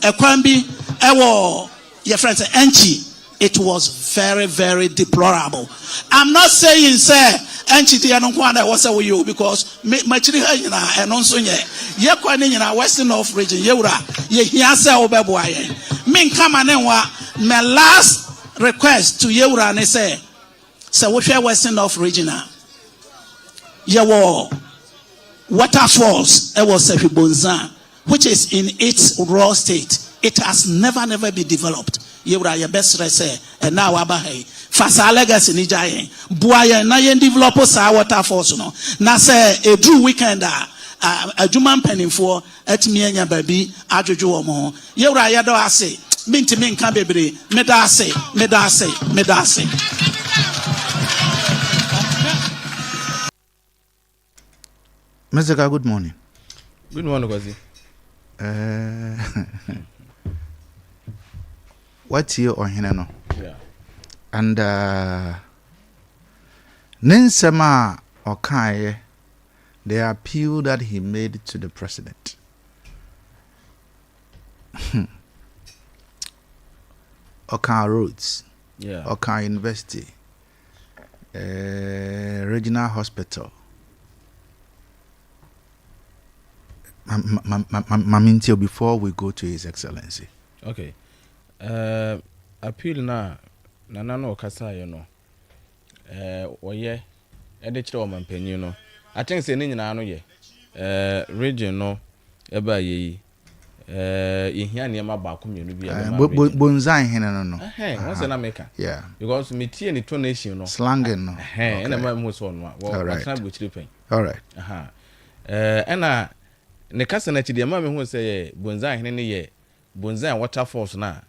Ekwambi, ewo, your friends, Enchi. It was very, very deplorable. I'm not saying, sir, Enchi Tianukwanda was with you because my children and also ye kwani in our western North region, Yura, ye hiasa obeboye. Min kamanewa, my last request to Yura and say, so we share western North region. Yewo waterfalls, was Bonza, which is in its raw state. It has never been developed. Yura your best say, and now Abahe. Fasa legacy ni jaye. Buaya na yen develop sa waterfalls no. Na say a true weekend a juman penny for et me nya baby ajojo omo. Yura ya do ase. Minti min kan bebre. Medase. Mr. Good morning. Good morning, Kwazi. What's your on? Yeah. And Ninsema Okaye, the appeal that he made to the president. Oka Roads, Yeah. Oka University, Regional Hospital. Mamintio, before we go to His Excellency. Okay. Appeal na no kasa you know. Oye edechire o mampanyi no. I think say ni nyina no ye. Region no eba ye. Ihia ne ma ba ko mienu bia ma. Bonzan hene no. What's na maker? Yeah. Because me tie ni tonation no. Slanging no. Na ma mo so no. Wa try go chire pen. All right. Ena ne kasa na chide ma me hu say bonzan hene ne ye. Bonzan waterfalls na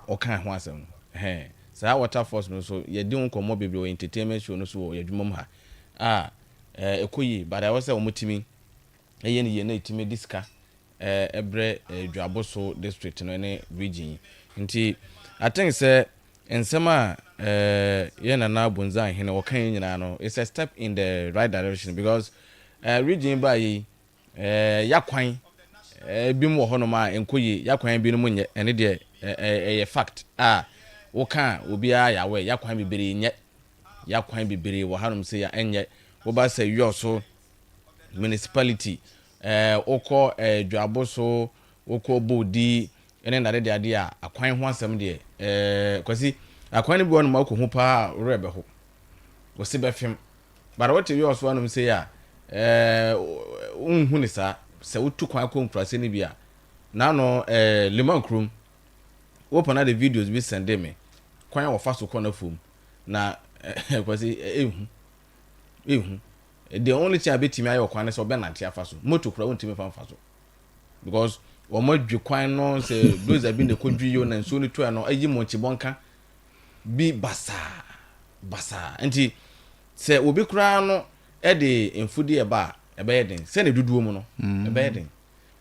okan ho asem sa waterfalls no so ye di nkomo bebre entertainment show no so ye dwumom ha ekoyi but I was say omotimi eye ne ye na etimi diska ebre dwaboso district no ne region nti I think say ensema ye na bonzan hene okan nyina no it's a step in the right direction because region by yakwan bi mu ho no ma enkoyi yakwan bi no mu nye ene de a fact woka obi a yawe yakwan bibere nye yakwan bibere wo hanum se ya enye wo ba se yoso municipality okọ dwaboso okọ bodi ene na de ade a akwan ho asem de kwasi akwan bi won ma okọ hu pa rebe ho wo se be fem bara wote yoso hanum se ya unhu ni sa se wotu kwan akọ nkurase ni bia na no liman krum open the videos we send me kwan wo faso kọ na fom na kwasi ehu the only thing abetimi ayo kwan so be nante afaso moto kura wontimi fa faso because wo modwe kwan no say those have been the kodwi yo na so ni to no ayi monchi bonka bi basa enti say obi kura no e de enfudi eba yeden say na duduo mu no eba yeden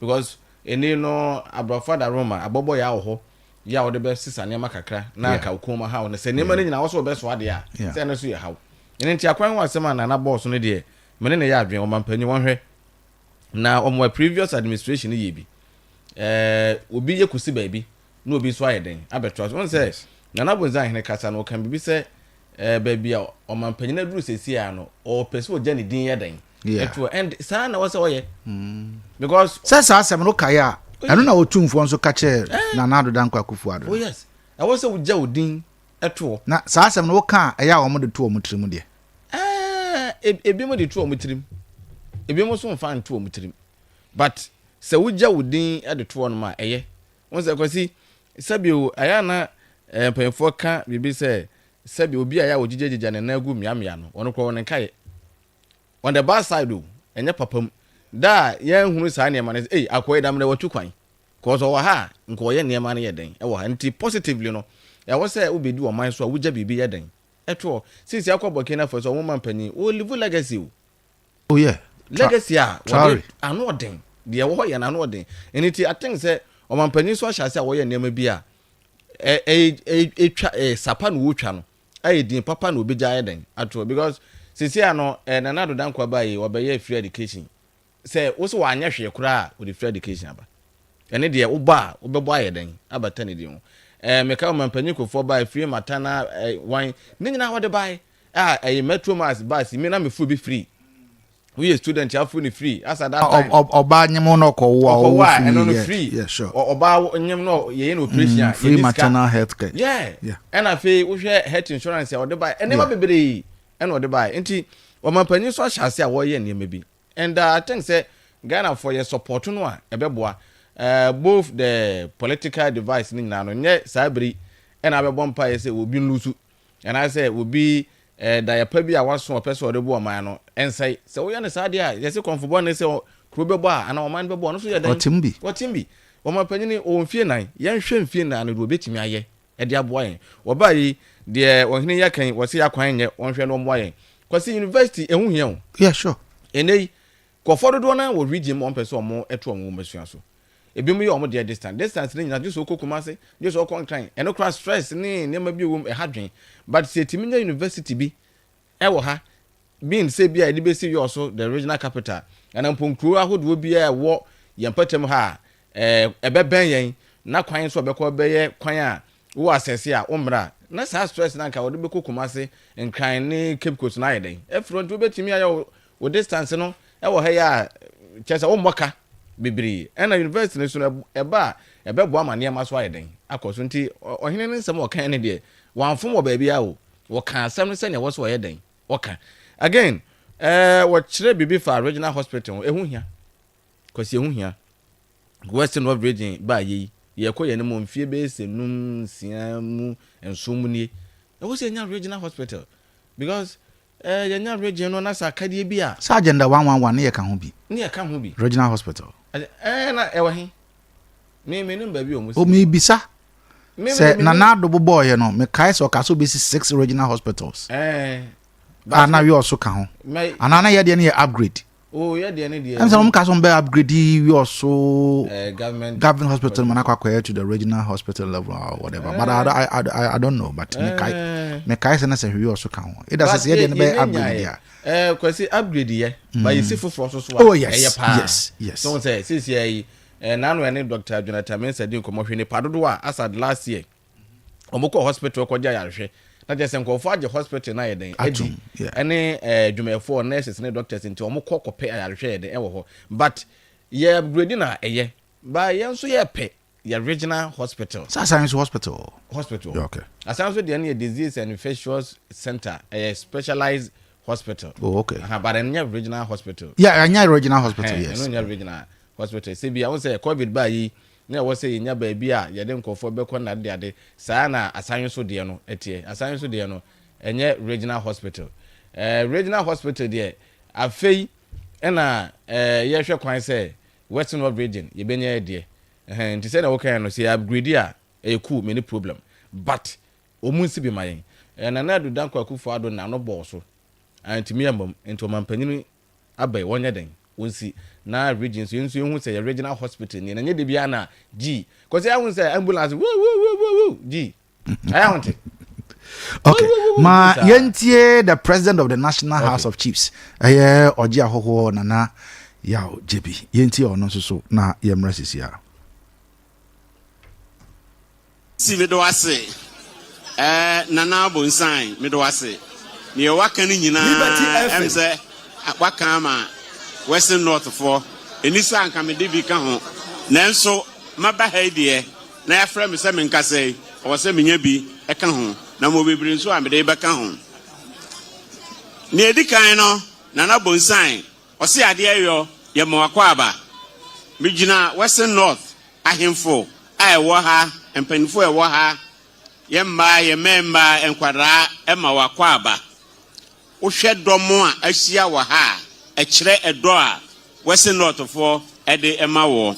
because eni no abrofada Roma abobo ya ho ya wo de be sisa ne makakra na ka ukoma ha wo se ne ma nyina wo so be so ade a se na so ye hawo enti akwan wa sema na boss no de mene ne ya adwen o mampanyi won hwe na o previous administration ye bi obi ye kusi ba bi na obi so ayeden abetro won se na bonza hene kasa no kan bibi se ba bi a o mampanyi na duru sesi a no o pese o jani din yeden eto and sa na wo se oye because sa asem no kaya anu na otumfo nso ka che na nado dankwa kufu ado. Oh yes. I was say uja odin eto. Na sa asem no ka eya wo mo de to o mutrim de. Ebi mo de to o mutrim. Ebi mo so mfa to o mutrim. But se uja odin e de to no ma eye. Won say kwasi sabio aya na pemfo ka bibi say sabio obi aya ogigegija na nagu miamia no. Wono kro won kai. On the bad side do enye papam da yen hunu sa ne ma ne akoy dam na watu kwan cause o ha nko ye ne ma ne yeden e wo ha nti positively no ya wo say obedi o man so a wugya bibi yeden eto since yakobo na for so wo man pani o live legacy o. Oh yeah, legacy a wo anu oden de wo ye na anu oden nti I think say o man pani so ahase a wo ye ne ma bi a twa sapa no wo twa no din papa no obegya yeden ato because since ya no na nado dankwa ba yi wo be ye free education say wo so wanya hwe kura o the free education aba ene de oba obebo ayeden abata ne di ho meka mampanyikofo ba free matana wan ne nyina wode bai metro mass bus me na me fu bi free we a student ya fu ni free as at that time oba nyemo no ko wo free yeah sure oba nyem no ye no operation free maternal health care yeah and afi wo hwe health insurance ya wode bai ene ma bebre ene wode bai enti o mampanyi so ahase a wo ye ne bi and I think say Ghana for your support no a ebeboa both the political device ni na no nye sabri ena abebɔ mpa ye say obi nlusu and I say obi da ya pa bi a waso opeso de bo man no ensai say wo ye ne sade a ye say konfobɔ ne say kuro bɛbɔ a ana ɔman bɛbɔ no so ye dan wɔtimbi wɔma panyini ɔmfie nan yɛn hwɛ mfie nan no do obetimi ayɛ de aboa yɛn wɔba yi de ɔhene yɛ kan wɔse yakwan nyɛ ɔnhwɛ no mmoa yɛn kwasi university ehu hia wo yeah sure enei kɔfɔdo do na wɔ region mo mpɛ so ɔmo ɛto ɔmo masua so ebi mu yɛ ɔmo de distance ne nyina just okokuma se just okɔntran ɛno kra stress ne nema bi wɔ ɛhadwen but se timi nya university bi ɛwɔ ha being say bi a de besi yɛ so the regional capital ana mponkuro ahodo bi a ɛwɔ yɛmpatam ha ɛbɛbɛn yɛn na kwan so ɔbɛkɔ bɛyɛ kwan a wo asɛse a omra na sa stress na nka wɔde bɛkokuma se nkran ne Cape Coast na yɛden ɛfront wo betimi ayɛ wo distance no ɛwɔ ha ya kyesa wo mmoka bibiri ɛna university ne so ɛba ɛbɛboa ma nneɛma so ayɛden akɔso nti ɔhene ne nsɛm ɔkan ne deɛ wɔamfom wɔ baabi a wo wɔka asɛm no sɛ ne wɔso ɔyɛden ɔka again wɔkyerɛ bibi fa regional hospital ɛho hia kwasi ɛho hia Western North region ba yi yɛkɔ yɛ ne mo mfie bɛsɛ num sia mu nsom nie ɛwɔ sɛ nya regional hospital because yɛnya region no na sa kadie bi a sa agenda 111 ne yɛ ka ho bi regional hospital na ɛwɔ he me nim ba bi o musi o me bisa sɛ na do bobo yɛ no me kai sɛ ɔka so besi 6 regional hospitals ana wi ɔso ka ho ana na yɛ de ne yɛ upgrade yɛ de ne de am sɛ mo ka so be upgrade wi ɔso government hospital man akwa to the regional hospital level or whatever but I don't know but me kai sɛ na sɛ wi ɔso ka ho it does say yɛ de ne be upgrade ya kwasi upgrade yɛ ba yɛ si foforo so so yes so say sisi yɛ nanu ene Dr. Jonathan Mensah di nkomo ne padodo a asad last year omukọ hospital ko gya yarehwe na je sen nkofo age hospital na yeden edi ene dwumefo nurses ne doctors nti omukọ kope yarehwe yeden ewo ho but ye upgrade na eye ba ye nso ye pe ye regional hospital science hospital okay asanso de ne disease and infectious center specialized hospital okay but enya regional hospital enya regional hospital yes enya regional hospital say bia won say covid ba yi na wo say nya ba bi a ye de nkofo beko na de ade saa na asanyo so de no etie asanyo so de no enye regional hospital regional hospital de afei na ye hwe kwan say Western North region ye benya de nti say na wo kan no say upgrade a cool many problem but omunsi bi mayen na do dan kwakufu ado na no bo so antimi ambam ento mampanyini abai wonye den wonsi na regions yinso yhu say regional hospital ni na nye de bia na g cause ya hu say ambulance woo g I want it okay ma yentie the president of the National House of Chiefs oji ahoho nana yaw jebi yentie ono so na yemra sisia si me do ase nana bonsan me do ase ne waka ni nyina em say waka ma Western North for enisa anka me de bi ka ho nanso maba ha die na ya frɛ me sɛ me nka sɛ o sɛ menya bi e ka ho na mo bebiri nso a me de ba ka ho ne edikan no nana bonsan o se ade ayo ye mo akwa aba me gyina Western North ahemfo a ɛwɔ ha empanifo ɛwɔ ha ye mba ye memba enkwadra e ma wakwa aba wo hwɛ dɔmo a ahyia wɔ ha ɛkyerɛ ɛdɔ a Western North for ɛde ɛma wɔ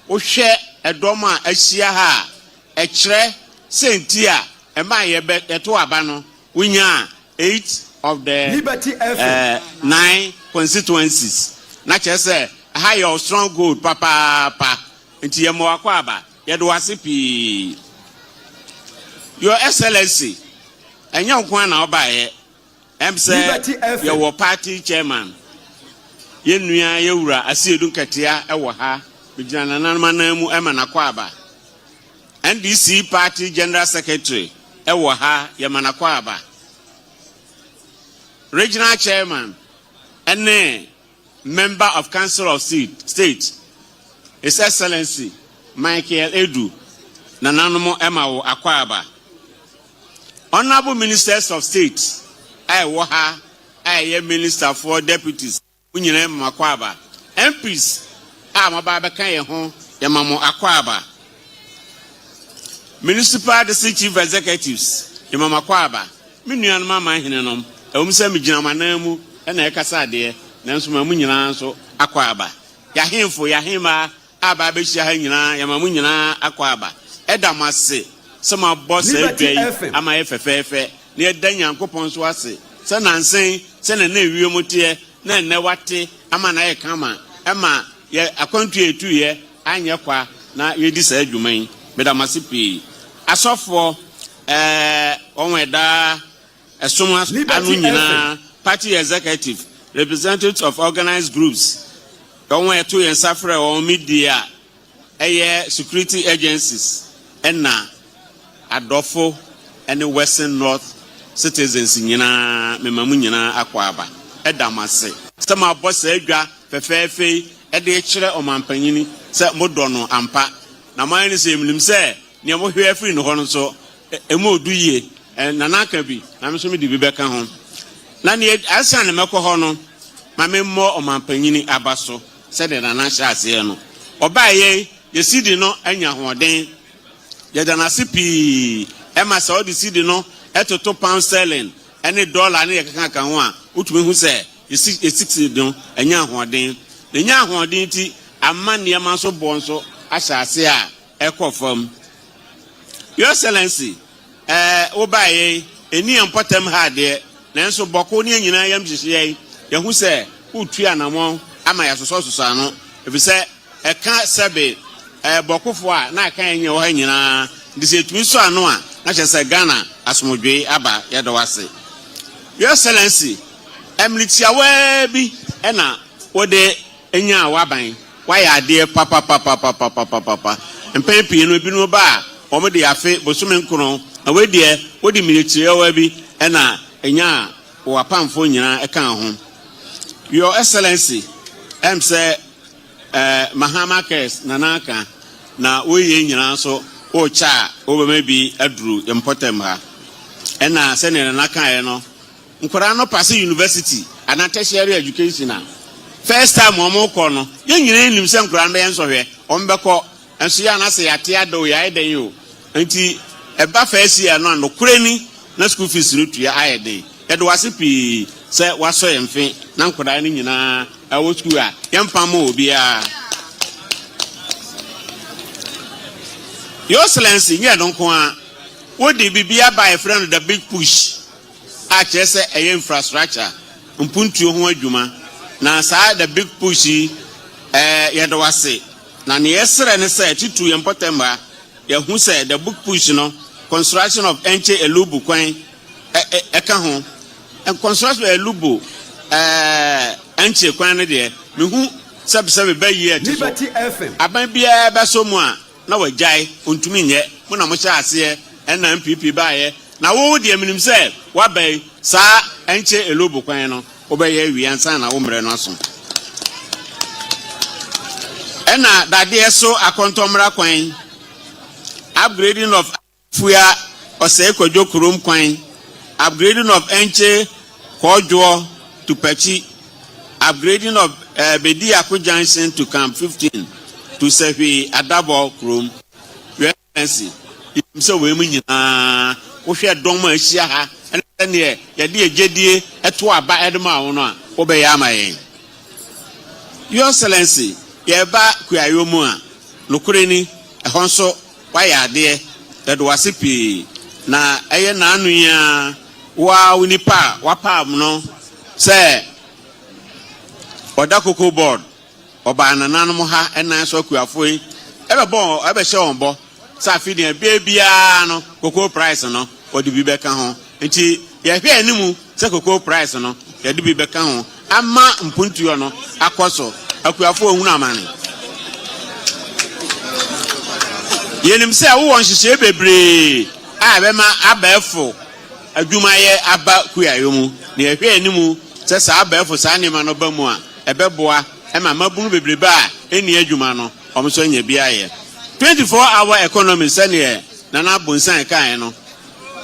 wo hwɛ ɛdɔm a ahyia ha ɛkyerɛ senti a ɛma yɛbɛ ɛto aba no wonya 8 of the 9 constituencies na kyerɛ sɛ ha yɛ strong gold papa nti yɛ mo akɔ aba yɛde wase pii Your Excellency ɛnyɛ nkwa na ɔbaeɛ sɛ yɛwɔ party chairman yenua yewura asiedu nkatia ɛwɔ ha Mijina nananuma namu ema nakwaba. NDC Party General Secretary ewo ha yema nakwaba. Regional Chairman and Member of Council of State, His Excellency Michael Edu Nananumo Emma Akwaba. Honorable Ministers of State, I Waha, I am Minister for Deputies, Unyane Makwaba. MPs, Amababa Kayaho, Yamamo Akwaba. Municipal District Chief Executives, Yamamakwaba. Minian Mama Hinenom, Umse Mijinamanemu, and Ekasade, Nansuma Munina so Akwaba. Yahimfo Yahima, Ababisha Hina, Yamamunina Akwaba. Edamase, some boss ama FFF, near Danyan Coupons was San Ansin, send a new Mutia, Nan Newati, Amana Kama, Emma, ye a country 2 year, and Yakwa, na ye decide you may, Medamasipi. As of for Omeda, as soon as Anuina, party executive, representatives of organized groups, don't wear 2 and suffer or media, security agencies. Enna Adolfo and the Western North citizens in Yana Memamunina Akwaba Edamase. Some of boss Edgar Fefe Adeakyia or Mampanini said Modono Ampa. Now mine is him say near what you free no honor so a more do ye and Nanakabi. I'm assuming the Rebecca home. Nani Asan Mako Hono, my memo or Mampanini Abaso said that Anasha Siano. Or by ye, you see the no and Yahuadane. Yadanasipi Emma saw the city no at £2 sterling any dollar any one which mean who say you see a 60 no and Yahuadin. The Yahuadinti a man near Manso Bonso, I shall say echo from Your Excellency, Obaye, a near Potem had there, Nanso Boconi and I am just ye, who say, who Trianamon, Amaya Sosano, if you say a can't sabe. Bokufwa na kan ye wo hanyina disetumi so ano a na chese Ghana asomodwe aba yedowase. Your Excellency emlitiawa bi na wode enya waban waya ade papa empepi no bi no ba o de afe bosume nkono na we de wodi militiawa bi na enya wapamfo nyina ekan ho. Your Excellency say Mahama Kes Nanaka na we nyina so o cha o be bi aduru important ha na se ne naka no nkora no pass university and tertiary education first time o mo ko no ye nyina nim se nkora no ye nsohwe o mbekọ enso ya na se ya te ado ya eden yo nti eba first year no no kurani na school fees no tua ayeden ye do wase pi se waso yemfe na nkora no nyina awo school a yempam obi a. Your Excellency, you don't want what did be by a friend of the big push? I just say a infrastructure. Umpuntu ho adwuma. Na sa the big push yadowase. Na ne yesere ne say titu important ba. Ye hu say the big push no construction of Enche Elubu kwan eka ho. And construction Elubu Enche kwan ne de me hu sebe be year Liberty FM. Aban bia be so mu a na wajai ontumi nye mo na mo cha ase na MPP baaye na wo de minim se wa bai sa Enche Elubu kwan no obaye wi ansa na wo mre no aso ena dade so akontomra kwan upgrading of fuya ose kwadwo kurom kwan upgrading of Enche Kodwo to Pechi upgrading of Bediako Junction to Camp 15 to Sefi Adabo Chrome. Your Excellency, so we mean we share Doma Shiaha and then here, Yadia Jedie, Etwa by Edma Ona, Obeyama. Your Excellency, Yeba Kuyayomua, Lukureni, a Honso, why are there that was a P. Na Ayanuya, Wow, Nipa, Wapam, no, say, Odakoko board. Oba nananum ha ena so kuafoi ebe bon ebe she onbo sa fi de bia no cocoa price no odi bi beka ho nti ye hwe animu se cocoa price no ye di bi beka ho ama mpuntuo no akoso akuafo ohunu amane yenim se wo won hihye bebre a be ma abefo adwumaye aba kuayo mu na ehwe animu se sa abefo sa anima no ba mu a ebeboa e ma mabunu bebre ba eni adwuma no omso nya bia ye 24-hour economy se ne nana bonsan kan no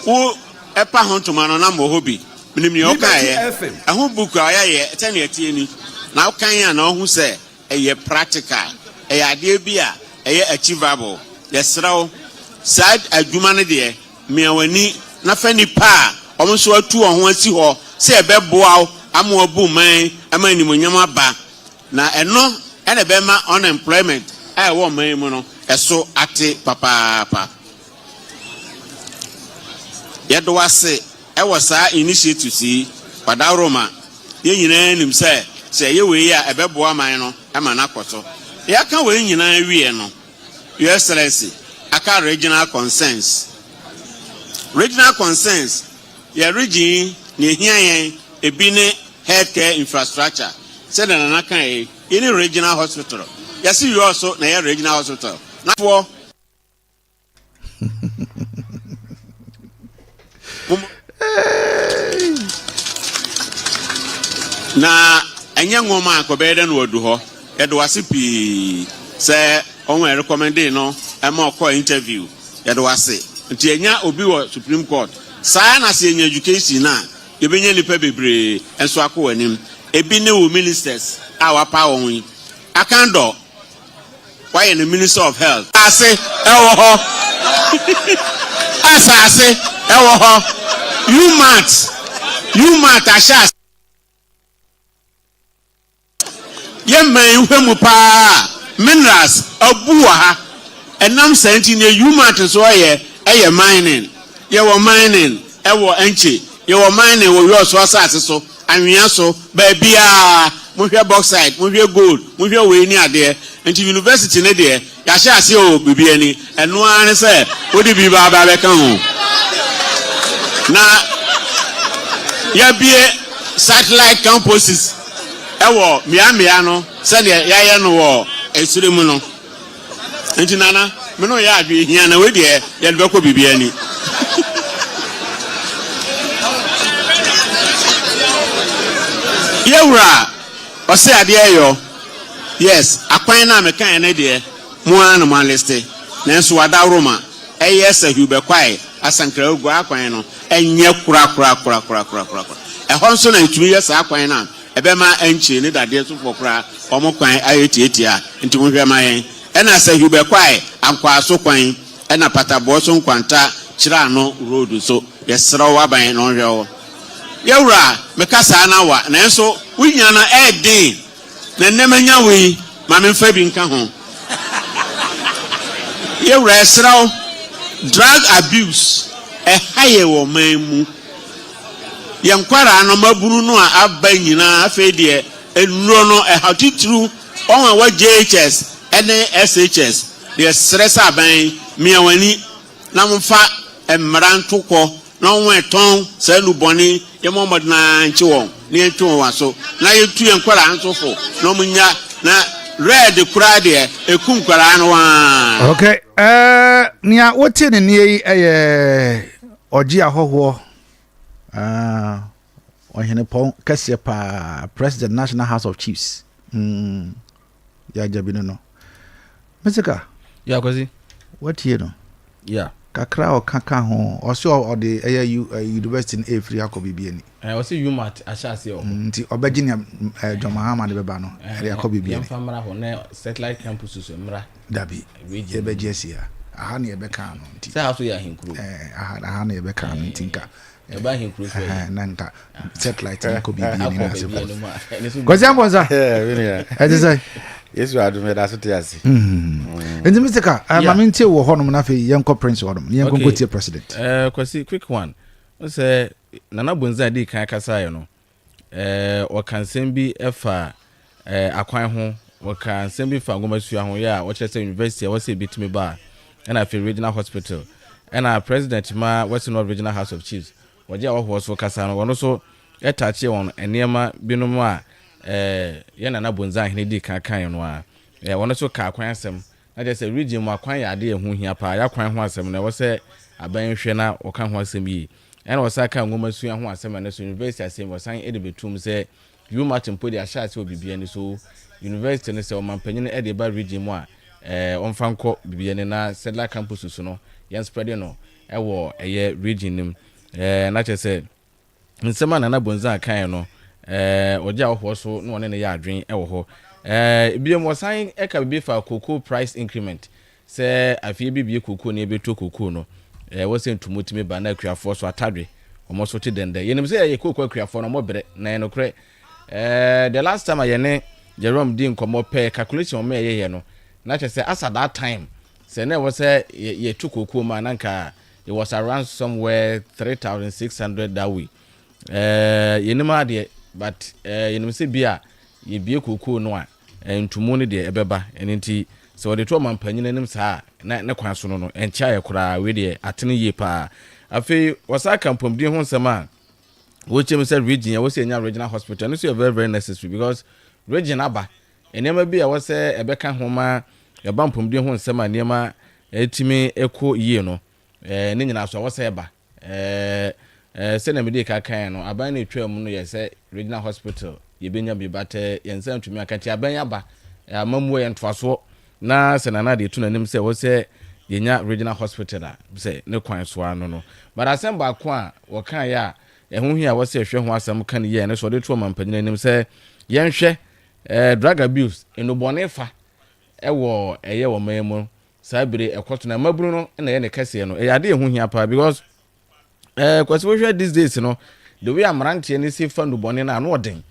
wo epa hontoma no na mo hobi minim ne okaye ahu buku ayaye tene atie ni na kan ya na ohu se eye practical eye ade bia eye achievable yesrawo sad adwuma ne de miawani na fani pa omso atu ho asi ho se ebeboa amo bu man ama ni monyama ba na eno ene be ma unemployment ai wo man mu no eso ate papa yedo wase ewo saa initiative si padaroma ye nyina nim se ye we ya ebeboa man no ama na kwoto ya ka we nyina wie no your excellency aka regional concerns ya region ne hian ebi ne healthcare infrastructure said na kan any regional hospital ya see you also na regional hospital na for na anya ngoma akobede no odu ho yedo wase pi se onwe recommend no ema okọ interview yedo wase nti enya obi wo Supreme Court saa na se enya education na yebenya nipa bebre enso akọ anim ebi ne wo ministers a wapa won akando why the Minister of Health ase ewo ho asase ewo ho you mat ashas yeman hwemu pa minerals abuwa ha enam senti ne you mat so ye mining ye wo mining ewo enchi ye wo mining wo yo so asase so anwea so ba bia mo hwe bauxite mo hwe gold mo hwe we ni ade enti university ne de ya hye ase o bibi ani eno an se odi bi ba be kan ho na ya bie satellite campuses ewo mia no se ne ya ye no wo esure mu no enti nana me no ya adwe hia na we de ya de ko bibi ani yewura ose ade ayo yes akwan na mekan na de mo an mo liste na enso wada roma eyes ahube kwai asankra ogu akwan no enye kura ehon nso na ntumi yes akwan na ebe ma enchi ne dade so fokura omo kwan ayetieti a ntumi hwe ma yen ena asahube kwai ankwa so kwan ena patabo so nkwanta kira no road so yesra wa ban no hwe o yewura mekasa na wa na enso wunya na eden na nemanya we ma memfa bi nka ho yewura esra drug abuse haye wo manmu yankwara no maburu no a aba nyina afa de enuro no hatitru onwa wa JHS ene SHS de stress aban miawani na mfa emrantoko na onwe ton salu boni yemomod na nchi won na etu wa so na yetu yankwara ansofo na munya na red kura de ekum kwara no wa okay nia wote ne nie oji ahoho ohene pon kase pa president National House of Chiefs ya jabino no mesika ya kwazi what you know yeah kakra o kaka ho o so o de university in free akobibie ni o se you mat ashase o nti obaginia John Mahama de beba no ere akobibie ni famara ho na satellite campus so mra dabi e bejesia aha na ebe kan no nti say aso ya hinkuru aha na ebe kan no ntinka e ba hinkuru so na nka satellite akobibie ni na se gozi ambonza e say Yesu adume da so te ase enti miseka mama ntie wo honom na fe yenko prince hodom yenko gotie president kwasi quick one say nana bonza di kan kasa ye no o kansem bi efa akwan ho o kansem bi fa ngomasua ho ya o chese university o se bitimi ba na fe regional hospital na president ma Western North Regional House of Chiefs waje awo so kasa no wono so etache won enema binum a ye nana bonza hene di kan no a wono so ka akwan asem na just say region mu akwan ya ade ehu hia pa ya kwan ho asem na wo say aban hwe na wo ka ho asem yi ena wo say ka ngoma sua ho asem na so university asem wo san ede betum say you match mpodi a share say obibia ni so university ne say o mampanyin ede ba region mu a onfa nko bibia ni na sedla campus so no yan spread no ewo eye region nim na che say nsema na bonza kan no oja wo so no ne ya adwen ewo ho biem wasan eka bibi fa cocoa price increment say afie bibi cocoa na ebeto cocoa no wo se ntumotimi ba na akuafo so atadwe omo so te dende yenim say ye cocoa akuafo no mo bere na no kre the last time ayene Jerome din komo pe calculation me ye no na che say as at that time say na wo say ye to cocoa ma na nka it was around somewhere 3600 that way yenim ade but yenim say bia ye bie cocoa no a ntumu ne de ebeba enti so de to mampanyin anim saa na kwan so no encha ye kura we de atene ye pa afi wasa kampomdin ho nsema wo chem say region wo say nya regional hospital no so very very necessary because region aba enema bi a wo say ebeka homa e bampomdin ho nsema enema etimi eko yie no ne nyina so wo say eba se na mede ka kan no aban na etwam no ye say regional hospital yebenya bibate yensa ntumi akati abanya ba amamuo ye ntwaso na senana de tunanim se wo se yenya regional hospital a se ne kwan so ano no but asemba ko a wo kan ya ehun hia wo se hwe ho asem kan ye ne so de to mampanyin nim se yenhwe drug abuse enobone fa ewo eye wo memu sabire ekoto na maburu no na ye ne kase no ade ehun hia pa because kwase wo hwe these days no the way amrantie ne se fa nobone na no odin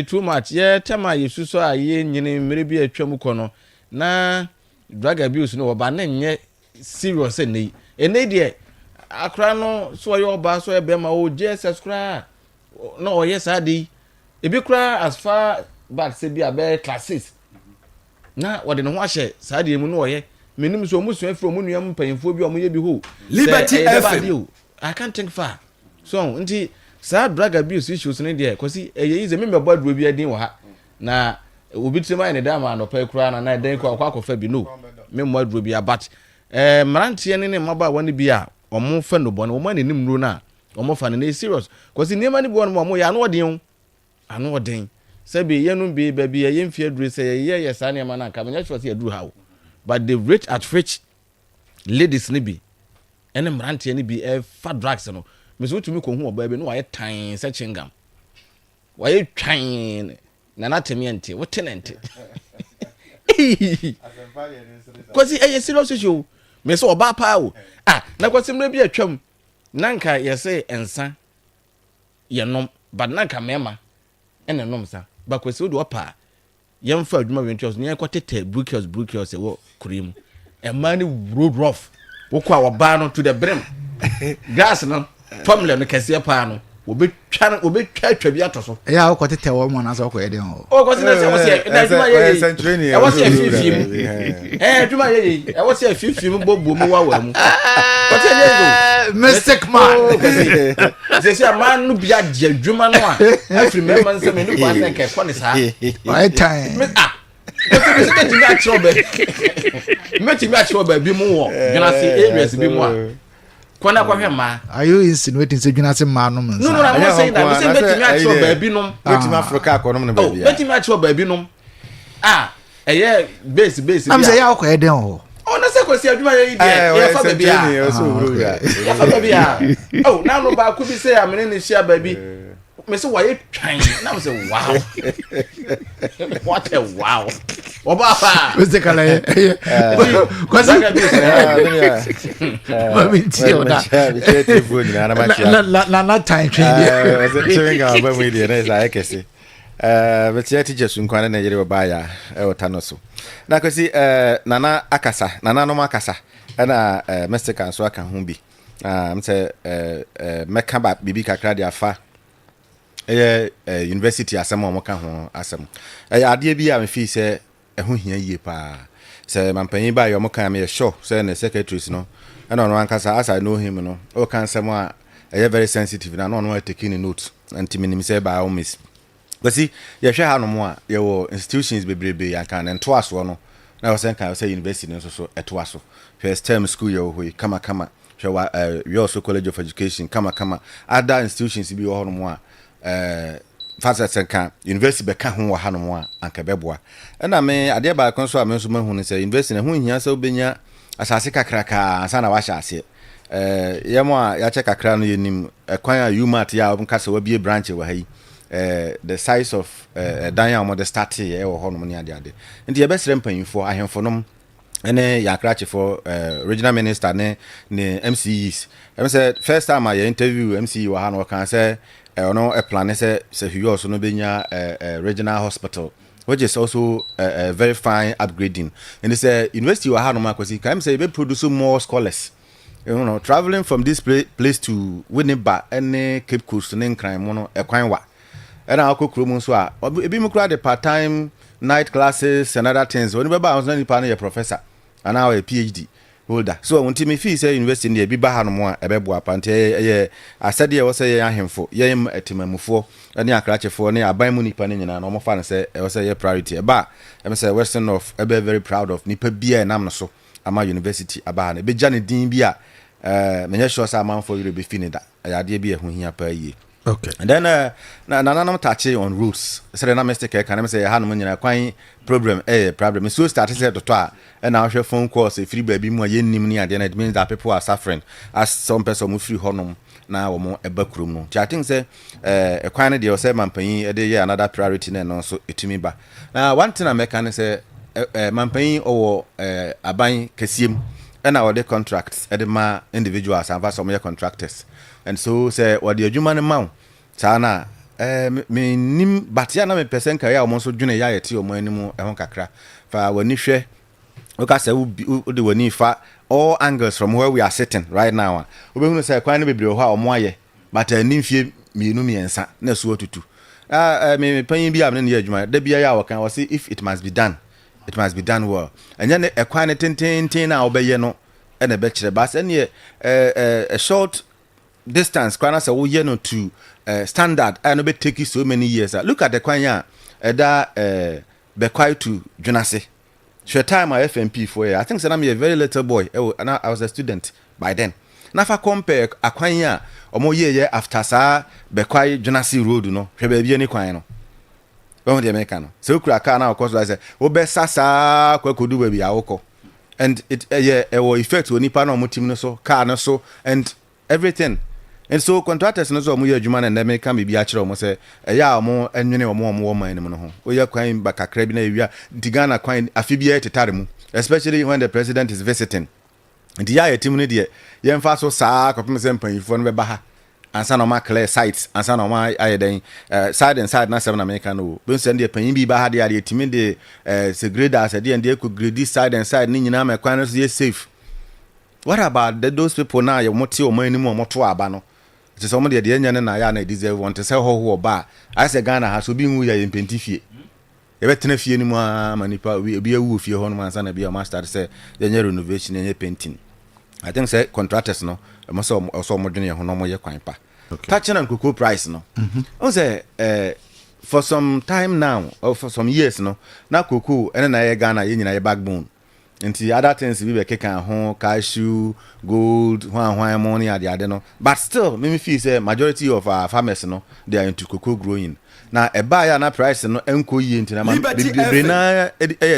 too much ye tema yesuso a ye nyine mmere bi atwam kono na drug abuse no oba na nye serious ene de akra no so ye oba so ye be ma o Jesus kra no yes adi ebi kra as far back say bi abe classes na wode no ho ahye saade mu no ye menim so musu afro mu nuam mpanyimfo bi o mo ye bi ho Liberty FM I can't think far so nti sa drug abuse issues ne de kwasi eyize me mebo aduro bi adin wo ha na obi tima ne da ma no pa kura na den ko akwafa bi no me mo aduro bi abat mrantie ne maba wani bi a omo fa no bone omo anim nuro na omo fa ne serious kwasi niam ne bi won mo ya anu odin sabi yenum bi ba bi ye mfie aduro say ye sa ne ma na ka menya sure say aduro ha but the rate at which ladies ne bi ene mrantie ne bi fa drugs no meso tumi ko hu oba be no waye tan se chingam waye twan na natemi ente wotenente kwasi eye serious issue meso oba pa o na kwasi mre bi atwam nanka yese ensa yenom but nanka mema ene nom sa ba kwasi wo do pa yemfa adwuma wentros ne kwatete brookios e wo kurim e man road rough wo kwa wo ba no to the brim gas no formula no kase pa no obetwa bi atoso ya wo kwatete wo mo na so ko eden o kwasi na se wo se na dwuma ye e wo se fifim dwuma ye e wo se fifim bobo mu wa mu kwati ye do mystic man se se man no bia je dwuma no a afri mema nse me no kwa se ke ko ne sa why time Meti achoba bi mu wo dwuna se areas bi mu a kwana kwa hwema are you insinuating say dwuna se ma no man no I'm not saying that say meti achoba bi nom meti Africa akonom na ba bia meti achoba bi nom eye base am say ya ko eden o na se kwesi adwuma ye de ya fa ba bia ya fa ba bia na no ba ku bi say amene ne hia ba bi me say why twan na me say wow what a wow oba Mr. Kalaye kwasi mami tio na time chewing our ba we dey na ekese but yet just nkwana na yere ba ya e wotano so na kwasi nana no makasa na Mr. Kanso aka ho bi am say meka ba bibi kakra dia fa university asem o moka ho asem ade bi a me fi se ehun hia yie pa se mampanyin ba yo moka me sure se ne secretaries no and no ankasa as I know him no o kan sem a very sensitive na no taking note anti minim se ba o miss but see ye hwe ha no mo a ye wo institutions bebrebe ya kan ento aso no na was say university no so etwa so first term school year ho kama we also college of education kama other institutions bi ho no a fasa senka university beka ho wa hanom a anka beboa na me ade ba kon so a me so mahu ne say university na ho hia sa obenya asase kakraka ansa na wa hya ase yemo a ya che kakra no yenim kwan a umat ya obnka se wa bie branch wa hayi the size of dan ya mo the start ye wo ho no ne ade nti ye besere mpanyimfo ahemfo nom ene yakrache for regional minister ne MCEs em say first time I interview MCE wa ha no kan say ono a plan say you also no benya regional hospital which is also a very fine upgrading and they say university wa ha no makwasi kan say be produce more scholars traveling from this place to Winneba and Cape Coast ne nkran mo no ekwan wa and akokro mu so a ebi mu kra the part time night classes and other things when be ba on nipa na professor and now a PhD holder so wonti me fee say university ne bi ba ha no mo a ebebo apante ye asade ye wo say ye ahemfo ye etimamufo ne akrachefo ne aban mu nipa ne nyina no mo fa ne say wo say ye priority ba em say Western of ebe very proud of nipa bia nam no so ama university aba na be jane din bia menye sure say man for you be finida ayade bia hu hia pa yi. Okay. And then nanam touch on rules. Say na mistake can say ha no nyina kwan problem problem. So start say to and now share phone calls free baby mu yenim ni ade na it means that people are suffering as some person mu free honom na wo mo ebakrum no. I think say kwan ne dey say mampanyin e dey another priority na no so etumi ba. Now one thing I make can say mampanyin owo aban kesiem and our contracts edema individuals and some contractors. And so say what the adwuma ne ma sana me nim batia na me person career o mo so dwene ya yeti o mo animu e ho kakra fa wani hwe o ka say o de wani fa all angles from where we are sitting right now o be hunu say kwan ne bebre ho a o mo aye but ani mfie mienu miensa na so otutu me panyin bi am ne adwuma da bia ya wo kan o say if it must be done well and then e kwan ne tintin na o be ye no e na be kire ba se ne a short distance kwana say wo ye no to standard I no be take you so many years look at the kwanya that be quite to Junase share time my FMP for I think say I'm a very little boy I was a student by then na fa compare akwanya omo ye after sa be quite Junase road no hwe ba bia ni kwan no when the American so kura car na of course I say wo be sasa kwakodu ba bia woko and it wo effect oni pa na omo tim no so car no so and everything. And so contractors no so mu ye adwuma na ndeme ka me bi a kire o mo se ya mo enwene o mo man no ho o ye kwan ba kakra bi na ewia digana kwan afi bi etetare mu especially when the president is visiting and ya yetim ne de ye mfa so saa kopem se mpanifo no be ba ha ansa no ma clear sites ansa no ma ayeden side and side na 7 America no be so de panyin bi ba ha de ya yetimi de se graders de de ko grade side and side ni nyina ma kwan no so ye safe. What about those people now you moti o man ni mo to aba no it is somebody de enya na ya na deserve want to say ho ba I say Ghana ha so bi nwu ya yempenti fie e betena fie ni mu manipa bi awu fie ho no mansa na bi o master say enya renovation enya painting. I think say contractors no mo so mo dwene ho no mo ye kwan pa touching on cocoa price no o say for some time now or for some years no na cocoa ene na ye Ghana ye nyina ye backbone. And the other things we be keka ho cashew gold hwan money ade no but still me feel say majority of our farmers no they are into cocoa growing now e buy na price no enko yi ntina man be na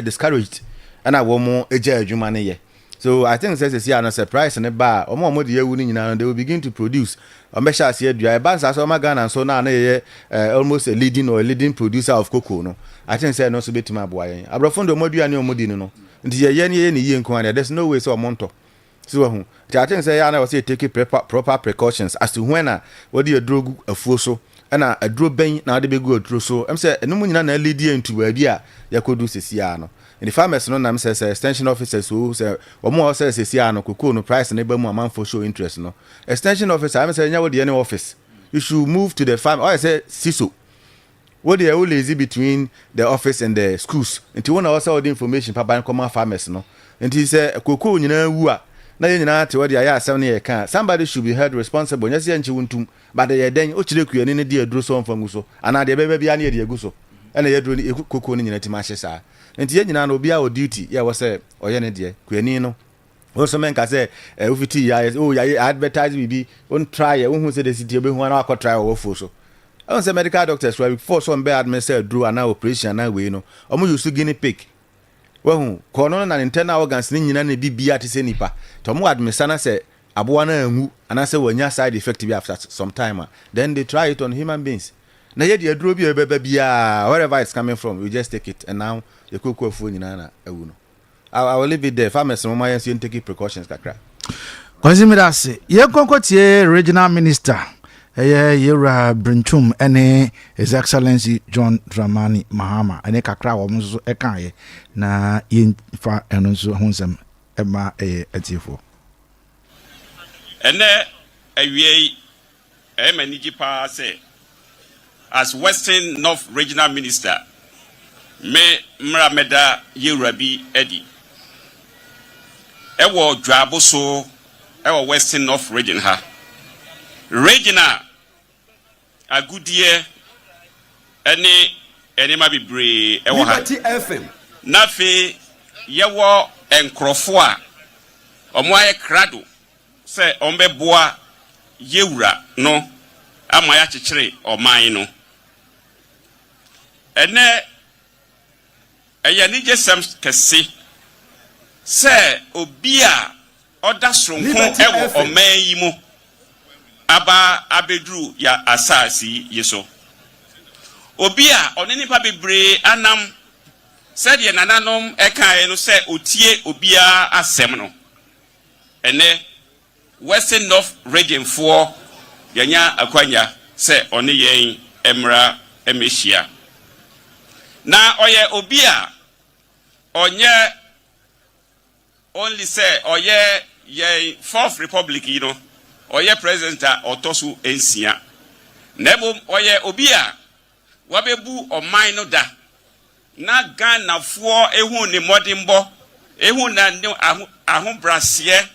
discouraged and I wo mo eja adwuma ne ye so I think say na say price ne ba omo de yawu ni nyina they will begin to produce omesha se adua e ba so ma Ghana so na ye almost a leading producer of cocoa no I think say no so betima aboa yen abrofo ndo modua ne omodi no nti ye ni ye nko an there's no way so omonto so hu I think say ya na was take proper precautions as to when what you drogu afuo so na aduro ben na de be go aduro so em say eno nyina na lead into ba bia yakodu sesia no the farmers no na say extension officers so say omo say sesia no cocoa no price na ba mu amanfo show interest no extension officer am say nya wo de any office you should move to the farm or I say siso what they are lazy between the office and the schools until one also all the information papa come farmers no until say cocoa nyina wu a na ye nyina te what they are asem na ye kan somebody should be held responsible nyase nchi wuntum but they den o chire kuani ne de aduro so mfangu so ana de bebe bia na ye de agu so ɛna yɛduro ne koko ne nyina tima ahye saa nti yɛ nyina no obi a o duty yɛ wɔ sɛ ɔyɛ ne deɛ kuani no also men ka say ofiti ya advertise bibi on try who say the city be hu na akọ try wo fo so I say medical doctors were before some be administer do an operation na we no omo use guinea pig hu kono na internal organs ni nyina na bibia te se nipa to mo administer na say aboa na anwu ana say wanya side effect bi after some time then they try it on human beings na ye de aduro bi ebeba bia wherever it's coming from we just take it and now the kokoko afu nyina na awu no I will leave it there. Farmers, my yes, you take precautions, kakra. Kwazimidase, ye konkotie regional minister, yera Brinchum, ene His Excellency John Dramani Mahama, ene kakra wamzo ekaye na fa enonso honsem ema etifo. Ene awie emaniji pa say as Western North Regional Minister me mrameda yerabi edi ewo dwabo so ewo Western North region ha regional agudie ene ma bibre ewo ha FM na fe yewo enkrofo a omo aye krado se ombeboa yewura no ama ya chechire oman no ene eya ni jesam kese se obi a oda sonko ewo oman yi mu aba abedru ya asasi yeso obi a one nipa bebre anam se de nananom ekae no se otie obi a asem no ene Western North region for yanya akwanya se one yen emra emehia na oye obi a onye only say oye ye Fourth Republic you know oye president otosu ensia nebo oye obi a wabebu oman no da na Ghana fo ehu ne modimbo ehu na ahobrase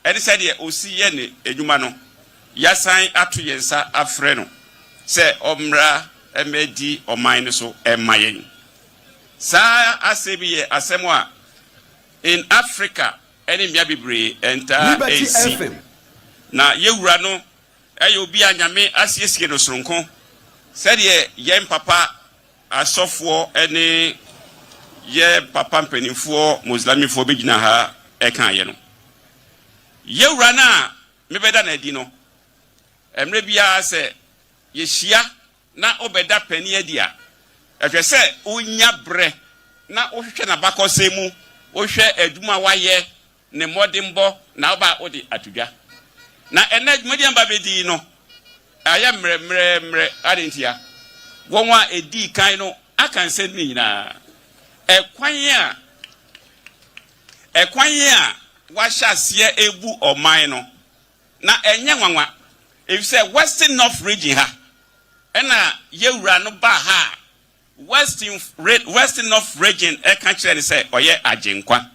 ene say de osi ye ne edwuma no yasan ato yensa afre no se omra emedi oman no so emayen sa asebi ye asemo in Africa ene mia bibre enter AC na yewura no obi anyame asiesie no soronko se de ye papa asofo ene ye papa mpanimfo muslimifo begina ha eka ye no yewura na mebeda na di no emre bia se ye hia na obeda pani adia ehwe se unya bre na ohwehwe na bakosemu ohwe aduma waye ne modimbo na oba odi atudwa na ena adwumadi amba bedi no aya mre adentia wonwa edi kan no akan se ni nyina ekwan a wahyasie ebu oman no na enye nwanwa if say Western North region ha ena yewura no ba ha Western North region eka kire say oye agenkwa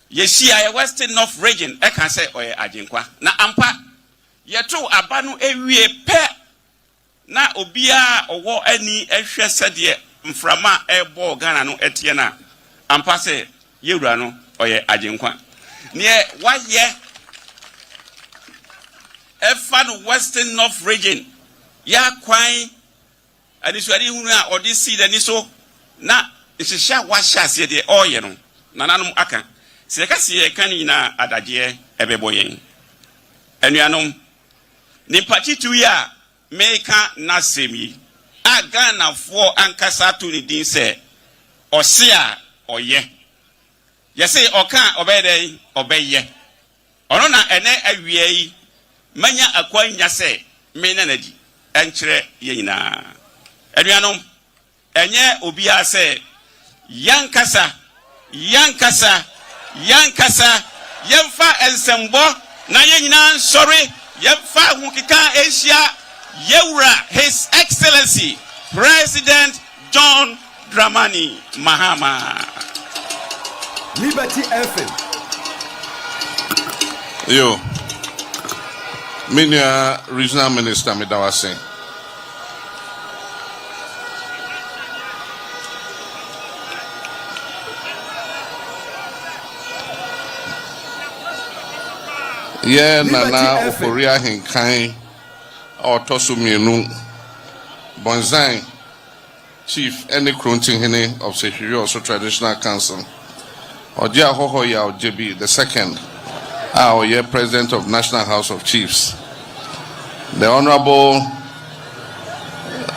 yeshia ya Western North region eka say oye agenkwa na ampa yeto aba no ewie pe na obia owo ani ehwe sede mframa ebo Ghana no etie na ampa say yewura no oye agenkwa ne waye efa no Western North region ya kwan adisuade hunu a odi seed ani so na ehihya wahya de oye no nananum aka se ka se kan nyina adaje ebebo yen anuanom ni pachitu ya meka na semi aga na fo ankasa to ni din se ose a oye yese oka obede obeye ono na ene awie yi manya akwanya se me na nadi enkyere ye nyina aduanom enye obi a se yankasa yemfa ensembo na ye nyina sorry yemfa hukika Asia yewura His Excellency President John Dramani Mahama. Liberty FM. Yo, Minya Regional Minister Midawase. Yeah, Nana Oforia Henkai or Tosumienu Bonzai, Chief Any Krunting Hene of Sekiri also Traditional Council. Ojia Hoho Yao JB the second, our year President of National House of Chiefs. The Honorable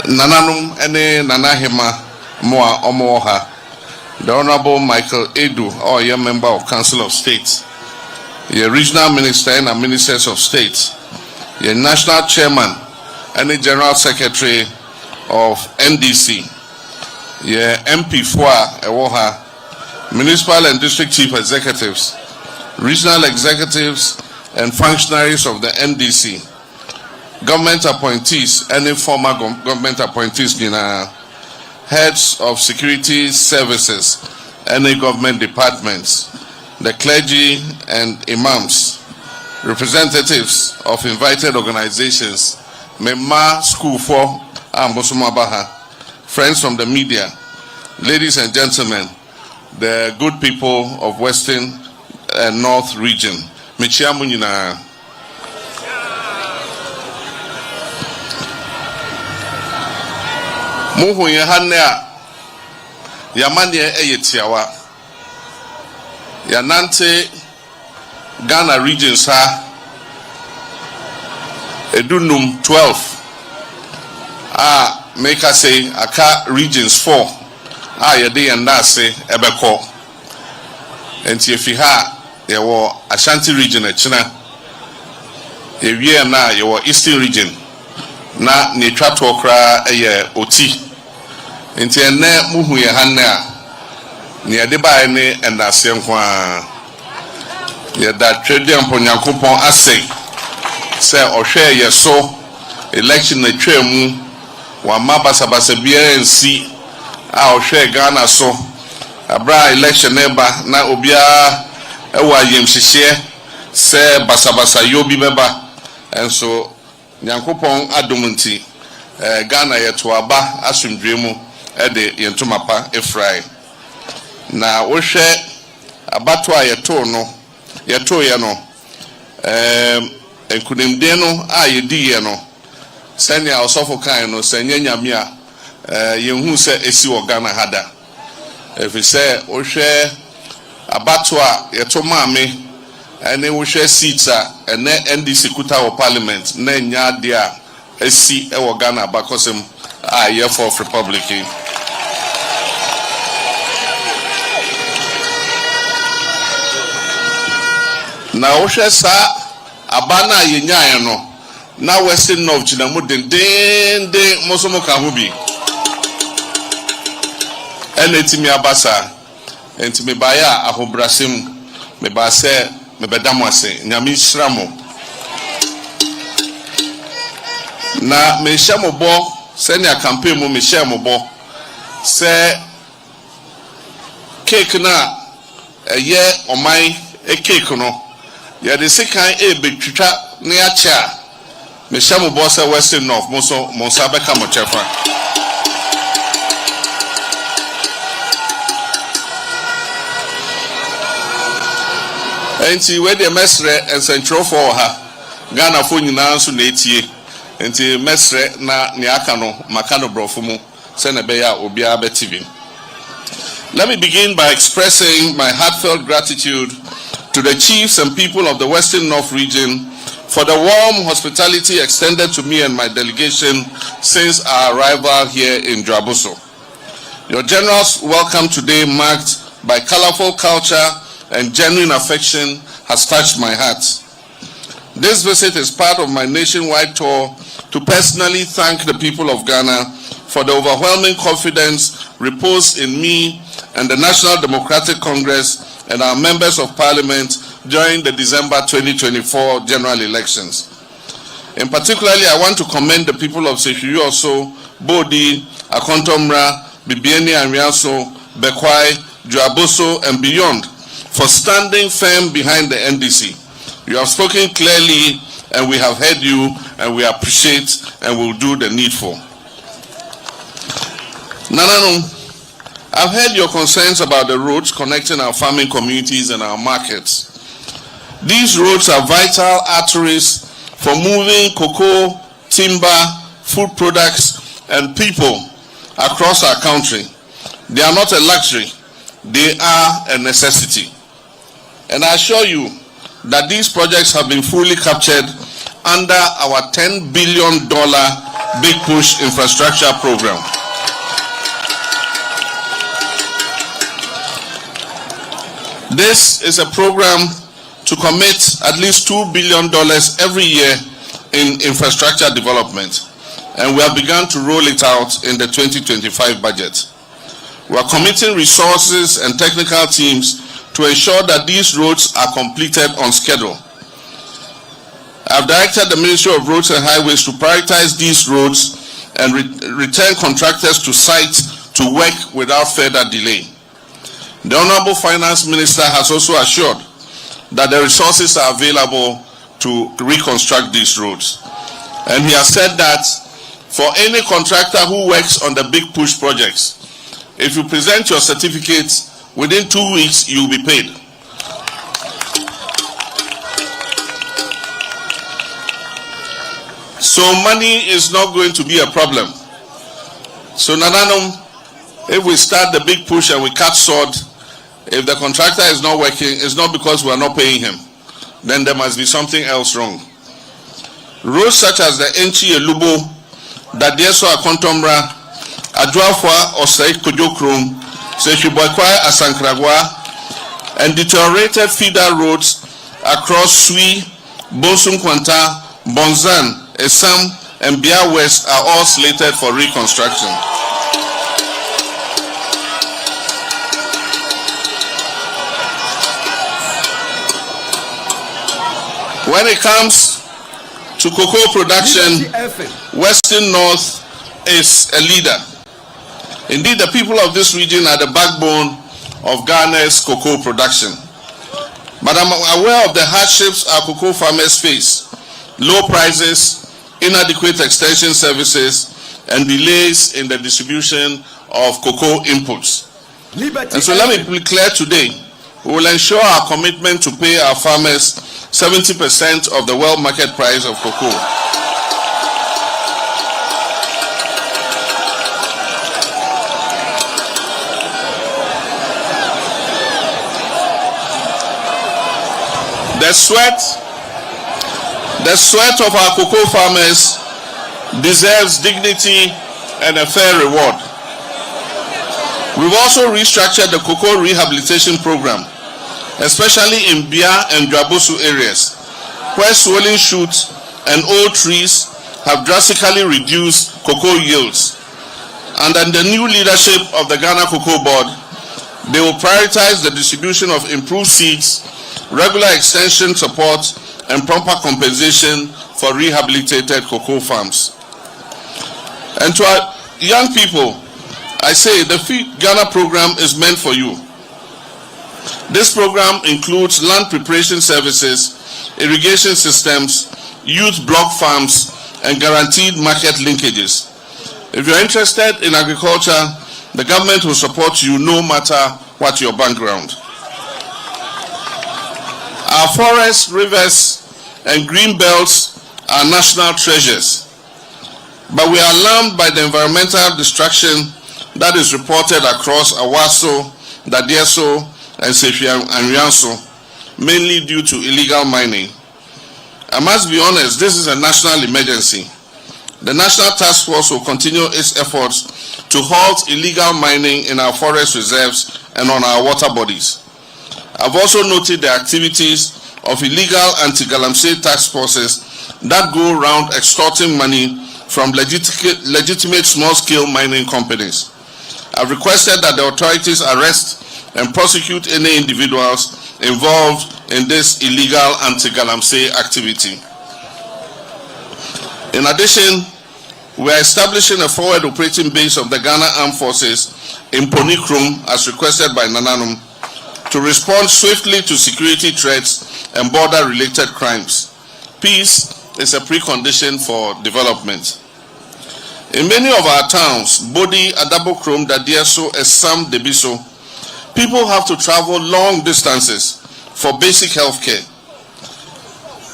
Nananum Ene Nanahema Moa Omoha. The Honorable Michael Edu, our year Member of Council of State. Your Regional Minister and Ministers of State. Your National Chairman and the General Secretary of NDC. Your MP Fua Ewoha. Municipal and District Chief Executives. Regional Executives and functionaries of the NDC. Government appointees, any former government appointees, heads of security services, any government departments, the clergy and imams, representatives of invited organizations, Mema School for Ambosumabaha, friends from the media, ladies and gentlemen, the good people of Western and North region. Michiamunina. Muhu Yahanea Yamania Eyetiawa Yanante Ghana regions ha Edunum 12 make us say Aka regions 4 Yade and Nase Ebeko and Tiefiha Yawo Ashanti region at China Yevia na Yawo Eastern region na ni twato kra eye oti enti ene muhu ye hanne a ni ade bae ne endase nko a ye da twede mponyankopon ase se ohwe ye so election na twemu wa mabasabasa bia nsi a ohwe Ghana so abra election eba na obia ewa yemhihye se basabasa yobi beba enso Nyankopon adomunti Ghana yeto aba asundwemu de yentomapa efrai na wohwe abato a yeto no yeto ye no enkunimde no a yedi ye no senia osofo kan no senya nyame a yenhu se esi wo Ghana hada efise wohwe abato a yeto maame ene wohwe seats a ene NDC kuta wo parliament na nya dia esi e wo Ghana bakosem a year for republic na wohwe sa abana yenyaa no na Western North jina mu dendende mosomo ka ho bi ene timi abasa entimi baya ahobrasem me ba se mebedamo ase nyame shramo na me hyamo bo senia campaign mu me hyamo bo se cake na eye oman cake no ya de sekan betwitwa na ya cha me hyamo bo se Western North mo so abeka mo chefa enti we de mesre ensentro for ha Ghana fo nyina nso na etie enti mesre na ne aka no makano brofo mu se na be ya obia be TV. Let me begin by expressing my heartfelt gratitude to the chiefs and people of the Western North region for the warm hospitality extended to me and my delegation since our arrival here in Dwabuso. Your generous welcome today, marked by colorful culture and genuine affection, has touched my heart. This visit is part of my nationwide tour to personally thank the people of Ghana for the overwhelming confidence reposed in me and the National Democratic Congress and our members of parliament during the December 2024 general elections. In particular, I want to commend the people of Sekirioso, Bodi, Akontomra, Bibiani Anriaso, Bekwai, Dwabuso, and beyond for standing firm behind the NDC. You have spoken clearly, and we have heard you, and we appreciate and will do the needful. Nanano, I've heard your concerns about the roads connecting our farming communities and our markets. These roads are vital arteries for moving cocoa, timber, food products, and people across our country. They are not a luxury, they are a necessity. And I assure you that these projects have been fully captured under our $10 billion Big Push infrastructure program. This is a program to commit at least $2 billion every year in infrastructure development, and we have begun to roll it out in the 2025 budget. We are committing resources and technical teams to ensure that these roads are completed on schedule. I have directed the Ministry of Roads and Highways to prioritize these roads and return contractors to site to work without further delay. The Honorable Finance Minister has also assured that the resources are available to reconstruct these roads. And he has said that for any contractor who works on the Big Push projects, if you present your certificates within 2 weeks, you will be paid. So money is not going to be a problem. So Nananum, if we start the Big Push and we cut sword, if the contractor is not working, it's not because we are not paying him. Then there must be something else wrong. Roads such as the Enchi Elubo, Dadieso Akontomra, Adwafwa Osei Kojokrum, Sechiboikwa Asankragwa, and deteriorated feeder roads across Sui, Bonsum Kwanta, Bonzan, Esam, and Bia West are all slated for reconstruction. When it comes to cocoa production, Western North is a leader. Indeed, the people of this region are the backbone of Ghana's cocoa production. But I'm aware of the hardships our cocoa farmers face: low prices, inadequate extension services, and delays in the distribution of cocoa inputs. And so let me be clear today. We will ensure our commitment to pay our farmers 70% of the world market price of cocoa. The sweat of our cocoa farmers deserves dignity and a fair reward. We've also restructured the cocoa rehabilitation program, especially in Bia and Dwabosu areas, where swollen shoots and old trees have drastically reduced cocoa yields. And under the new leadership of the Ghana Cocoa Board, they will prioritize the distribution of improved seeds, regular extension support, and proper compensation for rehabilitated cocoa farms. And to our young people, I say the Feed Ghana program is meant for you. This program includes land preparation services, irrigation systems, youth block farms, and guaranteed market linkages. If you're interested in agriculture, the government will support you no matter what your background. Our forests, rivers, and green belts are national treasures. But we are alarmed by the environmental destruction that is reported across Awaso, Dadieso, and Sefianrianso, mainly due to illegal mining. I must be honest, this is a national emergency. The National Task Force will continue its efforts to halt illegal mining in our forest reserves and on our water bodies. I've also noted the activities of illegal anti-galamsey task forces that go around extorting money from legitimate small-scale mining companies. I've requested that the authorities arrest and prosecute any individuals involved in this illegal anti-galamsey activity. In addition, we are establishing a forward operating base of the Ghana Armed Forces in Ponikrum, as requested by Nananum, to respond swiftly to security threats and border-related crimes. Peace is a precondition for development. In many of our towns, Bodi, Adabokrom, Dadieso, Esam, Debiso, people have to travel long distances for basic health care.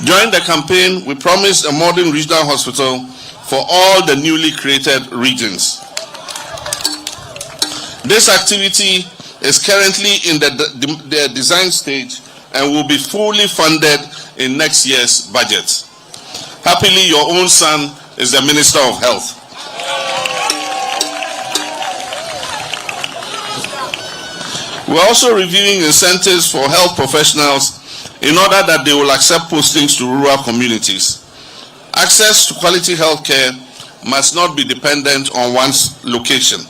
During the campaign, we promised a modern regional hospital for all the newly created regions. This activity is currently in the design stage and will be fully funded in next year's budget. Happily, your own son is the Minister of Health. We're also reviewing incentives for health professionals in order that they will accept postings to rural communities. Access to quality health care must not be dependent on one's location.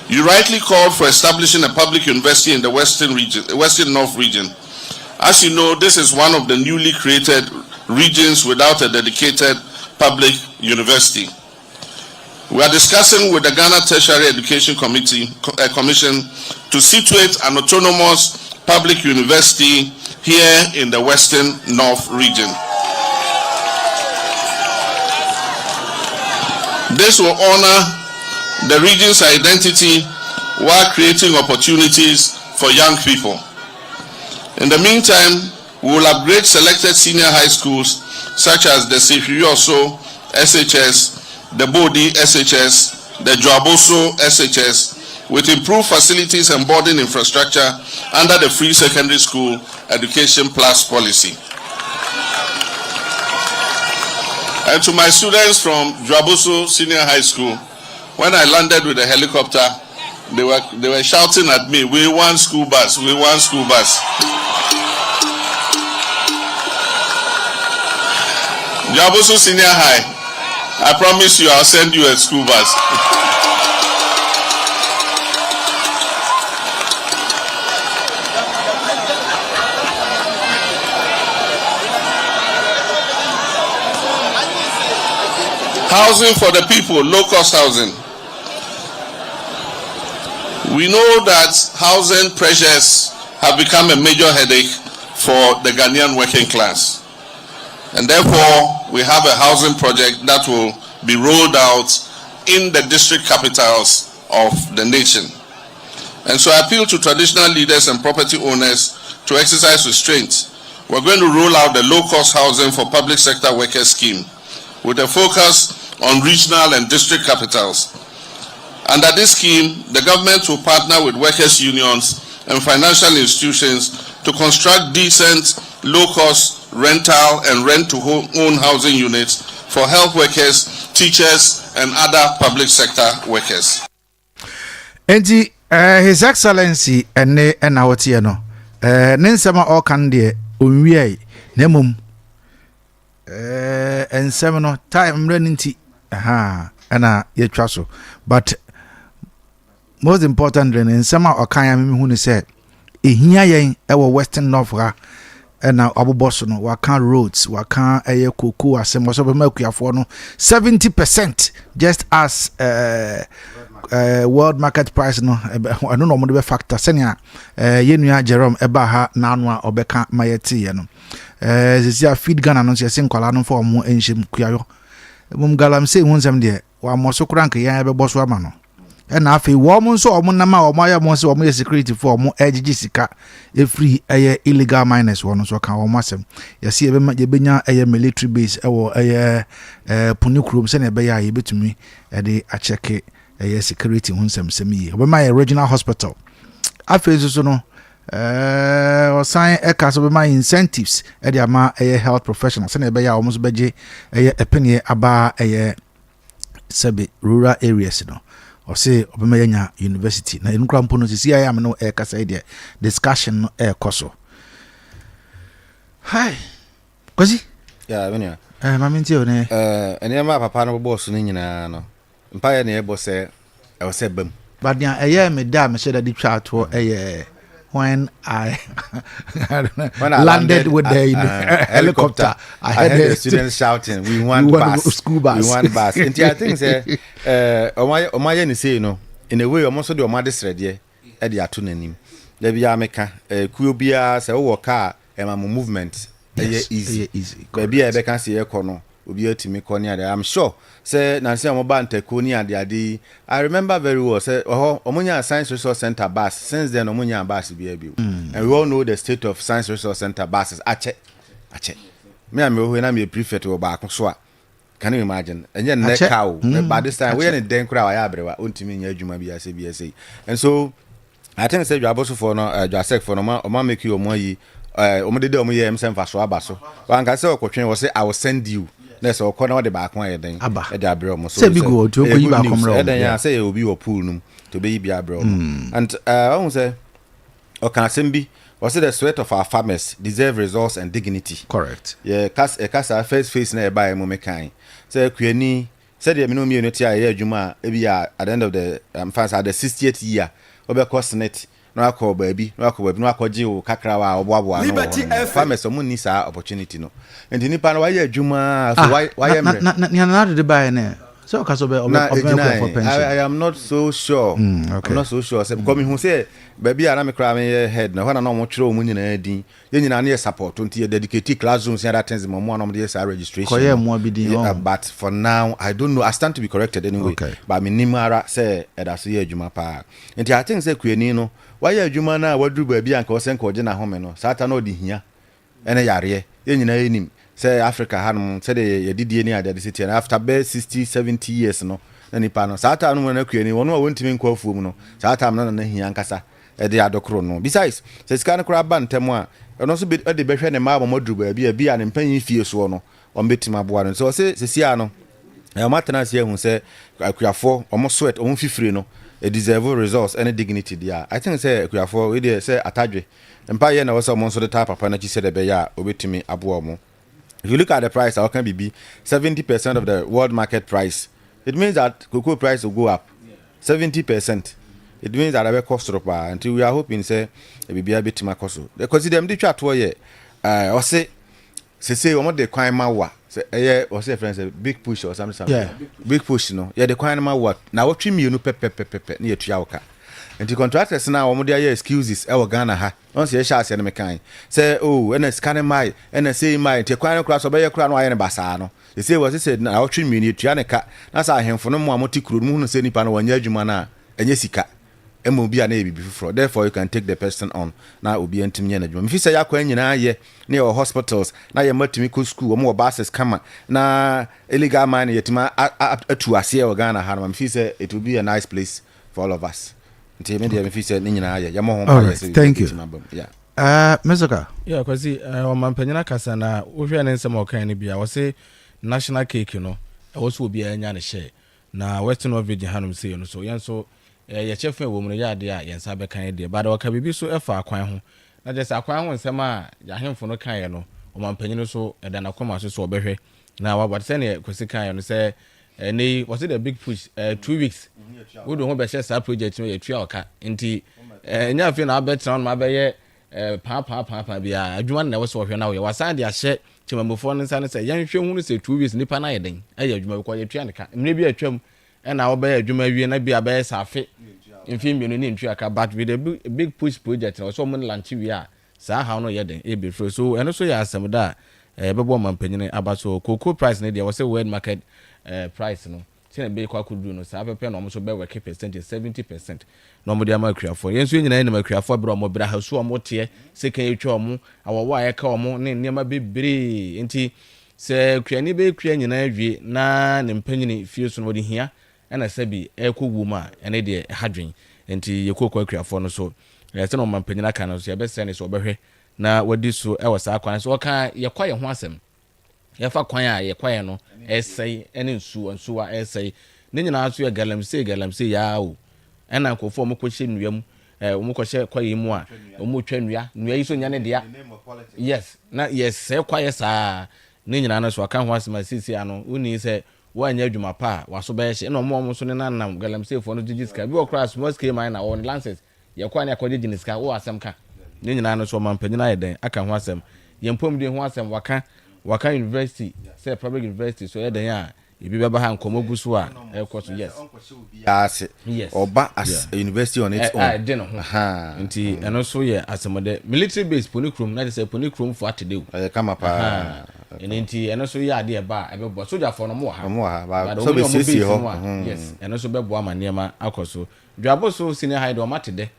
You rightly called for establishing a public university in the Western North region. As you know, this is one of the newly created regions without a dedicated public university. We are discussing with the Ghana Tertiary Education Commission to situate an autonomous public university here in the Western North region. This will honor the region's identity while creating opportunities for young people. In the meantime, we will upgrade selected senior high schools such as the Kayaso SHS, the Bodi SHS, the Joaboso SHS, with improved facilities and boarding infrastructure under the Free Secondary School Education Plus policy. And to my students from Joaboso Senior High School, when I landed with a helicopter, they were shouting at me, "We want school bus, we want school bus." Joaboso Senior High, I promise you I'll send you a school bus. Housing for the people, low-cost housing. We know that housing pressures have become a major headache for the Ghanaian working class. And therefore, we have a housing project that will be rolled out in the district capitals of the nation. And so I appeal to traditional leaders and property owners to exercise restraint. We're going to roll out the low-cost housing for public sector workers scheme with a focus on regional and district capitals. Under this scheme, the government will partner with workers' unions and financial institutions to construct decent, low-cost rental and rent-to-own housing units for health workers, teachers, and other public sector workers. And His Excellency and Nawatiano, Ninsama or Candia, Unwe, Nemum, and seminal time running tea. And ye trasso. But most important than in summer or Kayam who said, here our Western North and now Abu Bosono, Wakan roads, Wakan Aye Kuku, as some of Melkia for no 70%, just as world market price. No, I don't know what the factor. Senya, Yenya Jerome Ebaha, Nanwa, Obeka, Mayeti, this is feed gun and you're saying Colano for more ancient Kuyo. Mumgalam say one some dear, one more so cranky, ya be boss wamano. And after woman so Munama or Maya Mons or more security for more edgy Jessica, a free a illegal miners one so can massam. You see, a military base or a Punukrum send a bay a bit to me at the Acheke a security one some semi. But my original hospital. I feel so no. Or sign a cast of my incentives at the ama a health professional. Send a bay almost beje a penny about a sub rural areas, you know. Or say Obama University. Na in Crampono, see, I am no air cassa idea. Discussion no air coso. Hi, Cozy? Yeah, when you Mamma, and your papa no boss in no. Empire near boss, I was said, boom. But now a year, madame said a deep chat for a year. When I landed with the helicopter, I had the students shouting, "We want bus, school bus, we want bus." And I think say, my say no. In a way, almost do my ready. Eddie atunenim. There be America. Kubia say, "Oh, car, my movement, easy. Maybe I can see a corner." I'm sure. Say Nancy Mobante Konya Diadi. I remember very well. Say Omunya Science Resource Center bus. Since then Omunya bus be able. And we all know the state of Science Resource Center buses. ache me am we na me prefect wo baako so a can you imagine and then neck cow by this time we any den kura wa ya brewa ontimi nya adwuma bi ase bi ase and so I think say you aboso for no Jacek for no ma make you omo yi omo de omo ye emsem fa so abaso wan ka say okotwen wo say I will send you na say okọ na wo de baako ayeden e de abre omo so say bi go to ko yi baako mra e den ya say obi wo pool num to be bi abre omo and I won say o kan sembi was the sweat of our farmers deserve resource and dignity. Correct. Yeah, kasa first face na buy mo mekan. Say kuani said the minimum unity a adwuma e bia at the end of the fans at the 60th year obekọ senate no akọ baabi no akọje o kakra wa oboabo no farmers omo ni sa opportunity no. And nipa no why adwuma so why na de buy na so kaso be for pension. I am not so sure. Okay. I'm not so sure. Say because me who say baby ana me kra me head na when na mo twere o mu nyina din ye nyina na support until dedicate classrooms and that things mo na mo dey say registration. Koye mo bi din But for now I don't know. I stand to be corrected anyway. Okay. But me nimara say e da so ye adwuma pa. Nti I think say kuani no why adwuma na waduru baby anka o sen ka oje na home no sata na odi hia ene yare ye nyina enim say Africa hanum say the didie ni ade city and after be 60-70 years no na nipa no sata no na kuani wono wontimi nkwa afuom no sata na hia nkasa e de adokro no besides say sika no kra ba ntemu a no so be de behwe ne ma moduru ba bia ne mpanyin fie so no on betima boa no so say sia no e matena se ehun say akuafo omo sweat omo fifire no a deserve resource any dignity there. I think say akuafo we dey say atadwe mpa ye na wo say omo so de ta papa na chi say de be ya obetimi aboa omo. If you look at the price, how can be 70% of the world market price? It means that cocoa price will go up. 70%. It means that I will cost up until we are hoping say it be a bit more cost. Because them the chat where or say what the crime wa say or say friends a big push or something. Yeah. Big push no. Yeah the crime what now what trim you no pepe near Triauka. And the contractors now omo dey excuses e wo Ghana ha on say sha ase no mekan say oh and scan my and say my te kwan kra so be ye kra no aye ne basa no they say was said na wo twi mi tua ne ka na sa ahemfo no mo amoti kuro mu hu say nipa no wanya adwuma na enye sika emo bia na ebibi fufro therefore you can take the person on na obi antim nya na adwuma mfi say yakwa nyina ye na your hospitals na ye matimi ko school omo buses kama na illegal mine yetima atu ase e Ghana ha no mfi say it will be a nice place for all of us. Thank you. Mesoka. Yeah, because on my penina kasa na uhwe ne nsem okan ne bia wo say national cake no e wo so obi anya ne share na western of virgin hanum say no so yen so ye chef e wo mu ya de a yen sa be kan de ba da waka bibi so e fa akwan ho na je sa akwan ho nsem a ya hemfo no kan ye no o man penina so e da na koma so obehwe na wa but say ne kwesi kan ye no say any was it a big push 2 weeks we do ho be share sa project no ye tua oka nti nya afi na betra on ma be ye pa bia adwuma na wo so hwe na wo ye wasan de ahye chimamofo no nsa no say yan hwe hu no say 2 weeks nipa na yeden aye adwuma ko ye tua ne ka mre bi atwam na wo be adwuma wie na bia be safe mfi mienu ni ntua ka but with a big push project na so mo launch wie a sa ha no yeden e be fro so eno so ya asem da bebo mampanyine abaso cocoa price na dia wo say world market price no say be kwa kudu no sa pepe no mo so be work percent 70% no mo dia ma akuafo yenso nyina na ma akuafo bro mo bra ha so mo te se kan etwa mo awowa ya ka mo ne nema bebre enti se kuani be kua nyina awie na ne mpanyine fie so no de hia na sabi ekogu ma ene de hadwen enti yekokwa akuafo no so se no mampanyina ka no so ye be se ne so obehwe na wadi so e wasa kwan so ka yekwa ye ho asem ye fa kwan a yekwa no esai ene nsuwa esai ne nyina so ye galamse ya o ena kofo mo kohye nuam mo kohye kwaye mu a mo twa nua yi so nya ne dia yes na yes se kwaye saa ne nyina no so aka ho asem asisi ano uni se wanya adwuma pa waso ba ye na mo so ne nanam galamse fo no digiska bi wo cross small scale mine na on lances yekwa ne akode digiska wo asem ka ne nyina no so mampanyina yeden aka ho asem yempom de ho asem waka university say public university so yeden a ibi beba ha nkomo gusu a ekoso yes oba as a university on its own den ho nti eno so ye asemode military base ponikrom na say ponikrom for atede kama pa nti eno so ye ade ba ebebo soldier for no mo ha so be sisi ho yes eno so bebo amaniema akoso dwabo so senior high do matede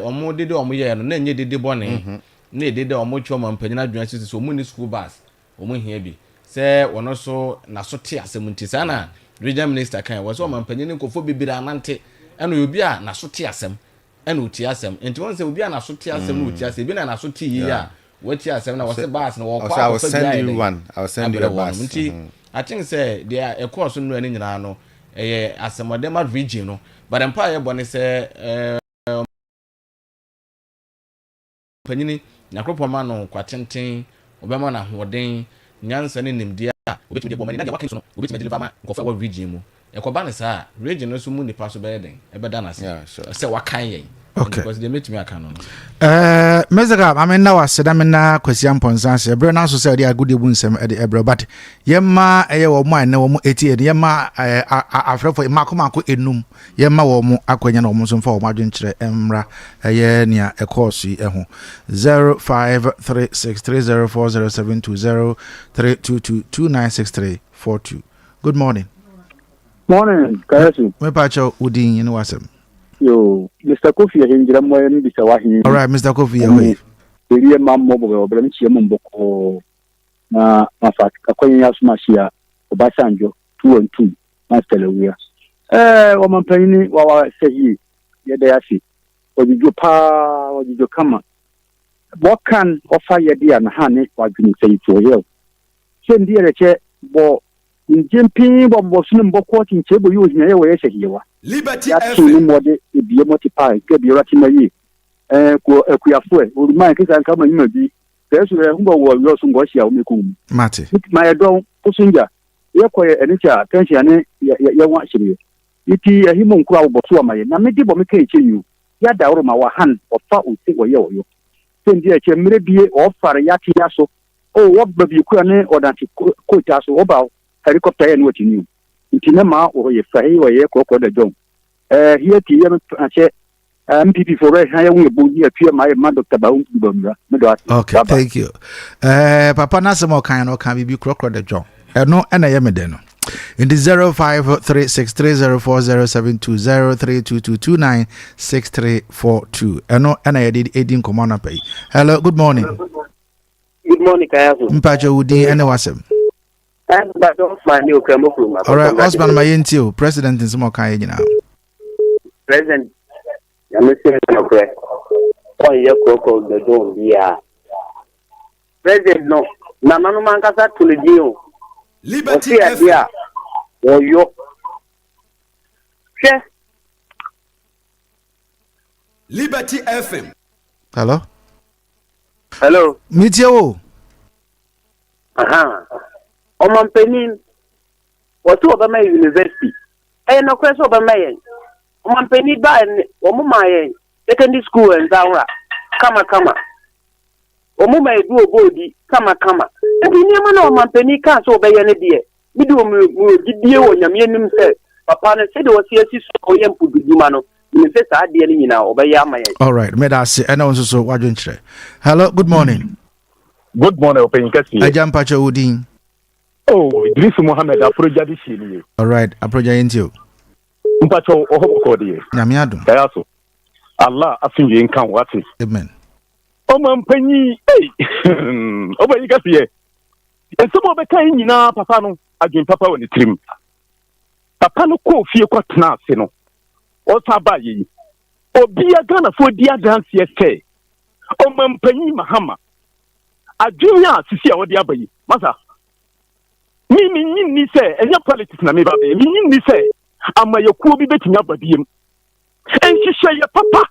omo dede omo ye no na nye dede bone ne de omo twa ma mpanyina adwuma sisi so omo ni school bus omo hia bi se wono so na so te asem nti sana regional minister kan wo so ma mpanyina nkofo bibira anante eno obi a na so te asem eno oti asem nti won se obi a na so te asem no oti asem bi na so te yi a what you say na was bus na wo I will send you one. I will send you a bus. I think say there a course no any nyina no asemodema region no but empire bone say panyini na kropoma no kwatenten obema na hoden nyansa ne nimdia obetumi de bomani na de wakin so no obetumi deliver ma nkofa wa region mu ekoba ne sa region no so mu nipa so be den ebeda na se wakan yen. Okay. Because they meet me a canon. Mezaka, I mean, now I said, I'm in a question upon Sansa. Brennan society are good in some at the Ebro, but Yemma, a mine, no more 80, Yemma, after for Macomaco enum, Yemma or more Aquanian or Muslim for Margin Emra, a year near a course, 05363040720322296342. Good morning. Morning, Kayaso. My pacho Udin in Wasam. Yo, Mr. Kofi Hinjira mo en bisa wahi. All right, Mr. Kofi away. Eri mammo bo bra mi chiemo mboko na afat akwanya asumashia Obasanjo 212 Mastelewia. O mampani wa sehi ye da yasi. Ojijo kama. Bokan ofa ye dia na hane wa dwuni sei to ye. Se ndiye reche bo njempi bo sunu mboko tinche bo yo hina ye wo ye sehiwa. Liberty FM mode ebie multiply ke bi rati mayi ko ekuyafo e uruma ke san kama nyima bi kesu e humbo wo yo so ngohia o mekum Mate my don pusunja ye koye enicha tension ne ye wa hire iti ehimo nkura wo boso amaye na medi bo meka echeyu ya da oro ma wa han ofa oti wo ye oyo sendi eche mire bie o fare ya ti aso o wo babi kura ne odanti ko ti aso wo ba helicopter ye no tiniu ntina ma o ye fahi wo ye kokko da jon here ti ye ache MPP for ha we bu ye pia ma Dr. Baum Bumra me do. Okay, thank you. Papa na some kind no can be crocro the jon no na ye me de no in the 05363040720322296342 no na ye did edin command pay. Hello, good morning. Good morning, Kayaso. Mpacho Udi ene wasem. All right, husband my intio president in some kind now. President, I'm saying no correct. Oh, you coco the dome yeah. President no. Na manu mankasa tulejio. Liberty FM. Oh yo. Che. Liberty FM. Hello. Hello. Mitio. Aha. Omanpenin watu obama university no question obama yen omanpenin ba omuma yen secondary school and zawra kama omuma edu obodi kama ndi niam na omanpenin kan so obeye ne de bidi o gidie wo nyame anim se papa no se de wo se asi so yem pududuma no ni se sa de ni nyina obeye amayen. All right, me da se ena onso so wadwen kire. Hello, good morning. Good morning, Open Kasi. Ajam Pacho Udin. Oh, Idris Mohammed Aproja di shini. All right, Aproja into. Mpacho ohoboko die. Nyame adom. Kayaso. Allah afinye nkan wati. Amen. Omampanyi, Open Kasi. Ensomo beka nyina papa no, adwen papa woni trim. Papa no ko fie kwatena ase no. O saba yi. Obi agana fo dia dance yete. Omampanyi Mahama. Adwenya sisi a wodi abayi. Masa Mimi ni say enya politics na me ba be mimi ni say amayakuo bi betumi abadiem enhihye ye papa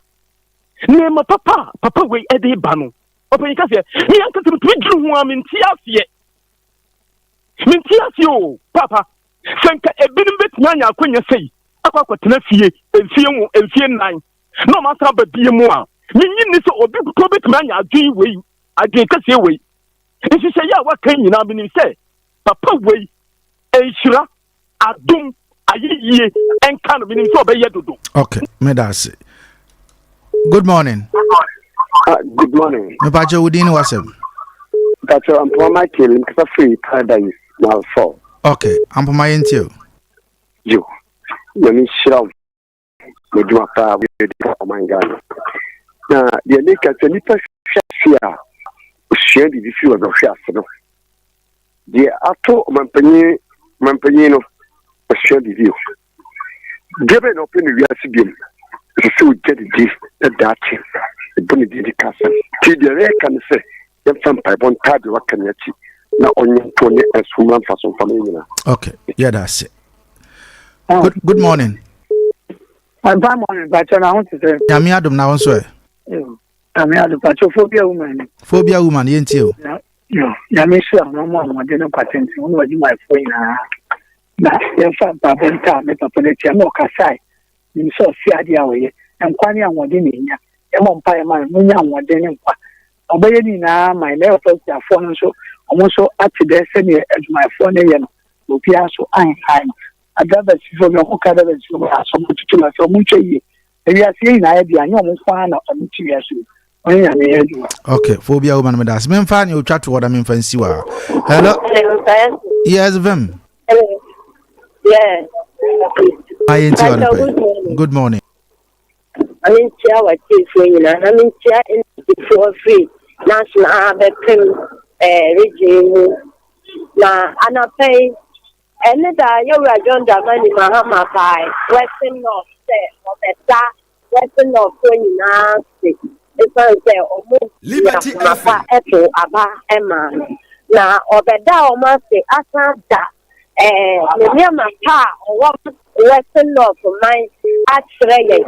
ne ma papa we ede ba no open ka se ni anka se tu dru ho amenti asie o papa senka ebinim betumi anya akonya sei akwakotena fie enfie nan no ma sa badiem a mimi ni say obi ko betumi anya adwen wei adwen ka se wei enhihye ye a waka nyina bi ni say papa wey enshira adum ayiye enkan bi ni so be yedodo. Okay, me da say. Good morning. Good morning. Me pacho Udin wasem. That's I'm for my kill in free paradise now for. Okay, I'm for my intio. You me shiraw me do apa we do for my God. Na the nika se nipa hwehwea share the issue of the shaft. The ato mampenny no share the view. Given open the Yasibium, so get it that the Bonnie Castle. TDA can say, if some pipe on card, what can you see? Now only 20 as woman for some family. Okay, yeah, that's it. Good morning. I'm fine, but I want to say, Yami Adam now, sir. I'm here to patch phobia woman. Phobia woman, ain't you? No, Yami, no more, I didn't patent on what you might find. Now, if I'm Babenta, Metropolitan, no Casai, you saw Fiadia way, and Quania Wadinia, and one pie man, Munya Wadenia. Obeying now, my left of their phone, so almost so up to the same as my phone, will be also I'm. I got that from your whole kind of so much to my so much. Maybe I see an idea, no more fun of 2 years. Okay, phobia woman with us. Men fan you chat to what I mean fancy. Hello? Yes, Vim. Yeah. I ain't you. Good morning. I'm in chair what is saying, and I'm in chair in for free. National BECHEM regime. Now, and I pay. And that you are John Dramani Mahama by Western North, Western North, it's almost Liberty FM. Aba Emma. Now, or the down must say Asanta, Mama Pa, or Western North for mine at Shrey.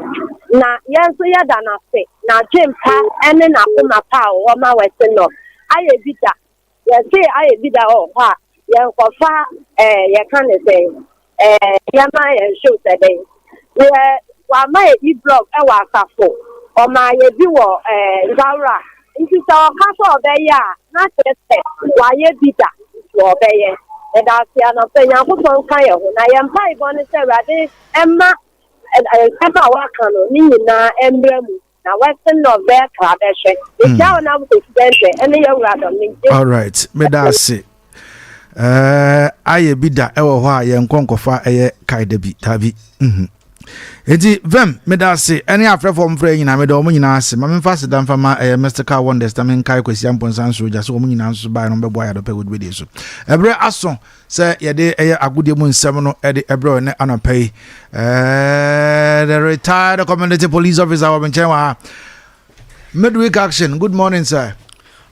Now, yes, we are done. Now, Jim Pa, and then Akuma Pa, or my Western North. I did that. Yes, I did that. Oh, what? You can't say, Yama and show today. Where my e-blog, a wakafo, or my view, Zara, into our castle there, not just why you did that to obey. And I see an opinion for Kaya when I am high on the Sarah, Emma, and Emma Wakano, Nina, emblem. Now, Western of their Kardashian. It's down now with the and the young lad. All right, but that's it. Aye bida ewo hɔ a yɛn nkɔnkɔfa ɛyɛ kaidabi tabi enti vem meda se ɛne afrɛfo mfrɛ nyina meda ɔmo nyina ase ma memfa se damfa ma ɛyɛ mystical wonders ta menkae kwasi amponsan so gya so ɔmo nyina nso bae no bɛboa ya dɔpɛ wodbedi so ɛbrɛ aso sɛ yɛde ɛyɛ agodie mu nsɛm no ɛde ɛbrɛ ne anɔpɛ yi the retired community police officer wɔ nkyɛn wa midweek action. Good morning, sir.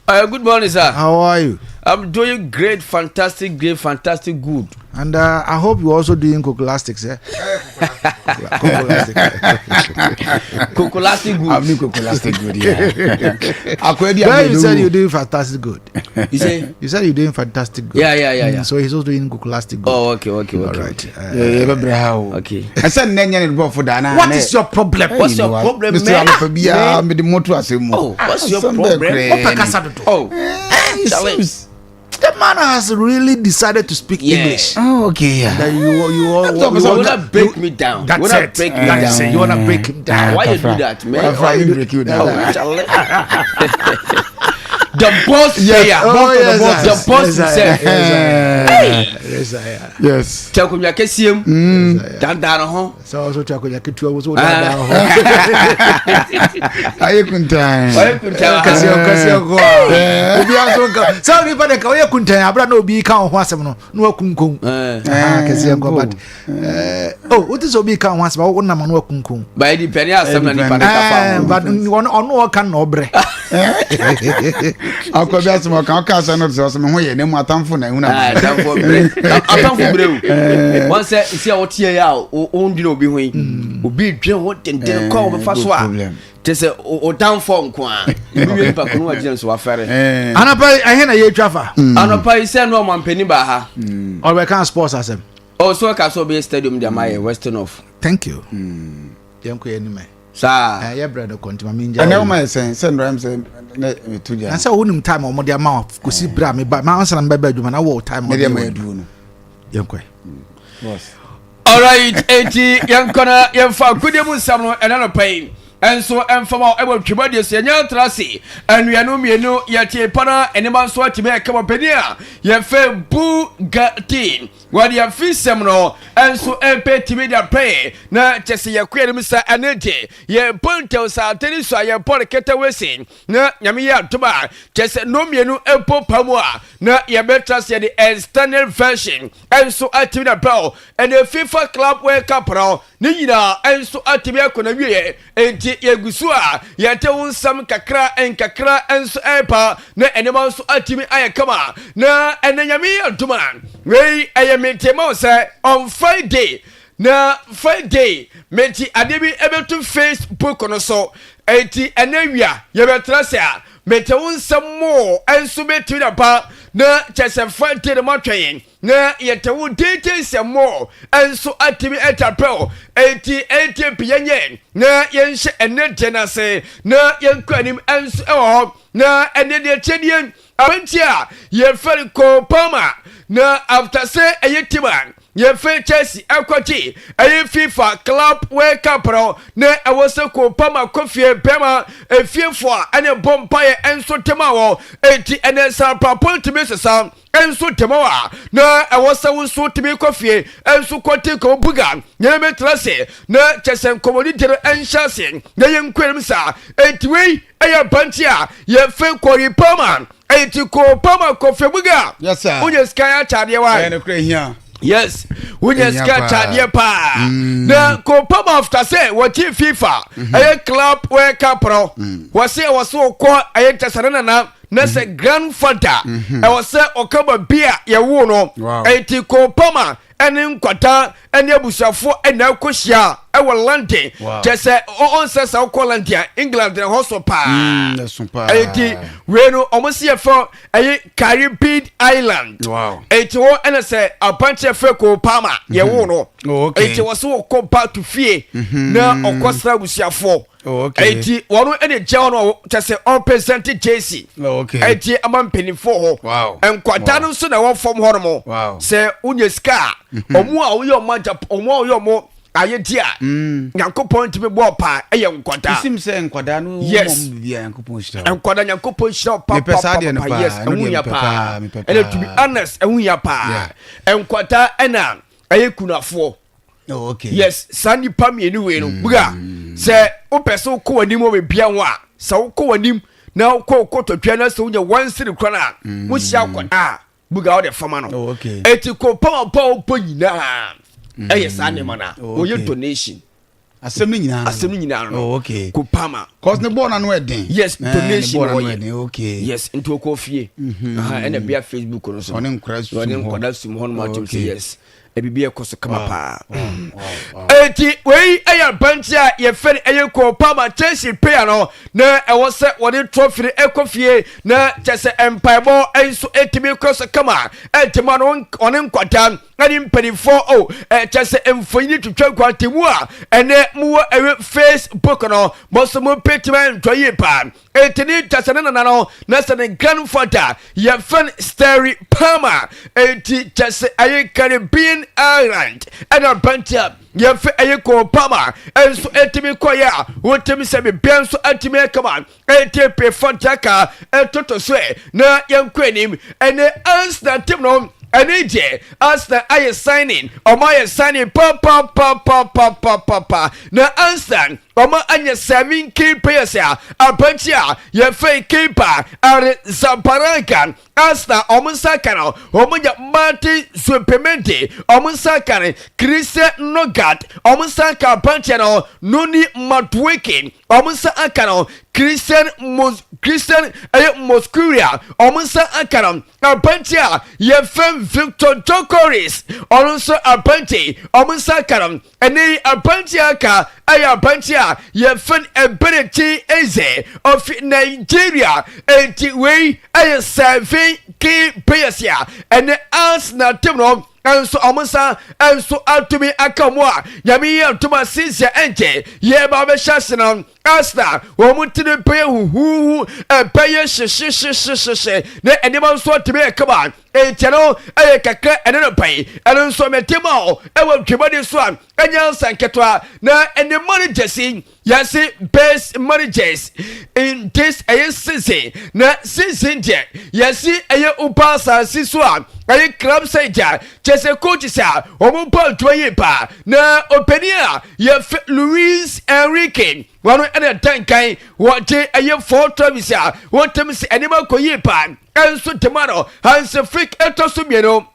Good morning, sir. How are you? I'm doing great, fantastic, good. And I hope you're also doing cocolastics, eh? Cocolastics good. I'm doing cocolastics good, yeah. You said you're doing fantastic good. You said you're doing fantastic good. Yeah. So he's also doing cocolastic good. Oh, okay. All right. Okay. I said, what is your problem? What's your problem, man? Oh, what's your problem? Oh, the man has really decided to speak English. Oh, okay. That you wanna break me down. That's it. You wanna break him down. Why you do that, man? I break you down. The boss player. The boss himself. Yes. Tell me, I can see him. Down home. So also tell me, I can do also down home. I couldn't tell. So we better go. I couldn't tell. I no be count once. No kunkum. But oh, what is obi count once? But what number no kunkum? By the penny, I some money. But one on no can no bre. Akobia some kan ka say no so some ho ye ne mu atamfo na hu na atamfo brew one say isi a wotie ya o ndina obi ho obi dwen ho tenten ko o fa so a te say o downfall nko a bi pa ko no agire so afere anapa ahe na ye twafa anapa ise no mampani ba ha or we can sports asem oh so ka so be stadium dia my Western of thank you yanko ye ni me sa ya brother kontima minja and my sense and ram say to dia and say wonum time o mo dia ma ko si bra me ba ma answer na ba adwuma na wo time o dia ma adu no yanko boss all right enti yankona yamfa kudemu sam no ena no pain enso emfama ebo twibade se nya trase anuanu mienu yete pana enema nso atime ekama penia ye fe Bugatti wadi afisem no enso empe timedia pay na chese ye kwere msa anede ye pontel sa teni so ye pole kete wesi na nyame ya toba chese no mienu empo pamwa na ye betrase the external version enso atime bro and the FIFA club World Cup pro ni nyina enso atime akona wie enti yegusu a yete wonsam kakra enso epa na enema nso atime ayekama na enanyame aduma wei ayemintemo say on Friday menti adebi ebetu Facebook no so enti enawia yebetrase a mete wonsam mo enso betu da pa na chese Friday de matwen na yete wo details mo enso atimi etapel enti pianye na yenhye enede na se na yenkwanim enso ewo na enede chedien awentia ye feri ko pama na after say ayetiman ye fe Chelsea akwachi ayi FIFA club World Cup pro na awose ko pama kofie bema efiefo a ene bompaye enso temawo enti ene sa point me sesa enso temawa na awose wonso timi kofie enso kwoti ko buga nyeme trase na chesen komoditero enshase na yenkwem sa enti wei aya bantia ye fe kori pama enti ko pama kofie buga yes sir unye sky chade wa ene kure hia yes unye sky chade pa na ko pama after say what FIFA aye club World Cup pro was ko aye tasarana na se grandfather e was okaba bia ye wo no enti ko pama ene nkwata ene abusuafo ene akohia e wo London just on says ko London England the hoso pa enti we no omosi efo aye Caribbean Island enti wo ene se apanche fe ko pama ye wo no enti wo so ko back to fie na okosra abusuafo enti wono ene jaw no just on present JC enti amampeni fo ho enkwata no so na wo fom ho no mo se unye ska omu a wo yo majap omu a wo yo mo ayedia Nyankopon timi bo pa eye nkwada isim se nkwada no mom bia Nyankopon shira nkwada Nyankopon shira pa yes ehunya pa ele to be honest ehunya pa nkwada ena aye kunafo yes sani pa mienu we no buga se opese ko wanim o bia ho a se ko wanim na ko kototwa na se unya wansiri kwana mo hia kwada buga o de fama no eti ko pa nyina eye sane mana oye donation asem nyina no ko pama cause ne born no eden yes donation yes into ko fie ena bia Facebook no so one nkwada sum hon ma tum yes ebibi ekoso kama pa eti wei eya bantia ye fere eye ko pama Chelsea player no na e wo se woni trophy ekofie na chese empire enso etimi koso kama etima no one nkwata ngani mpedifo chese emfoyini tutwa kwatemu a ene muwo ewe Facebook no boso mo petima ntwaye pa etini chese na no na se grandfather ye fan Sterry Palmer eti chese aye Caribbean Island and a bantia ye fe aye ko pama enso etimi koya wotemi se be benso atimi kama etepe fantaka etoto so na yankwanim ene answer tim no Anije as the I signing or my signing pa na answer Oma anya 7 key players ya apantia ye fake keeper are Zaparankan asta omunsakana omunya Martin Zupemente omunsakana Christian Nogat omunsaka apantia no Nuni Matwikin omunsakana Christian Moscuria omunsakana apantia ye fem Victor Jokoris also apanti omunsakana eni apantia ka aya apantia ye fan ability eze of Nigeria enti we aya 7 key players ya and as na team no enso omonsa enso atumi akamwa nyame ye ntoma sinsia enche ye ba be hyasena asta wo mutine pe huhu peye hye ne enema nso atumi ekaba enchero kakra ene no pai ene nso metema o ewa twebade so a enya sanketwa na ene managers yasi best managers in this season na season je yasi upa sa so a club seja chese coach sa omumpa twaye pa na openia ye Luis Enrique wano ene tankai wote 4 Travis a wotem se enema koye pa enso temano Hans Flick etosumieno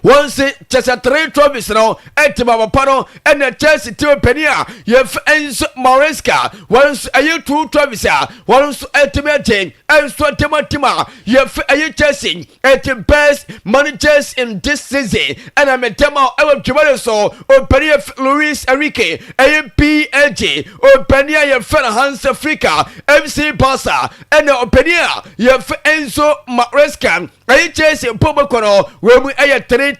once Chelsea 3 trophies no etima papano and Chelsea team penia yef Enzo Maresca once 2 trophies once etima chain enso tema yef Chelsea et best managers in this season and I'm tema I will so openia Luis Enrique PLG openia yef Hans Africa FC Barca and openia yef Enzo Maresca Chelsea Pobokono we 3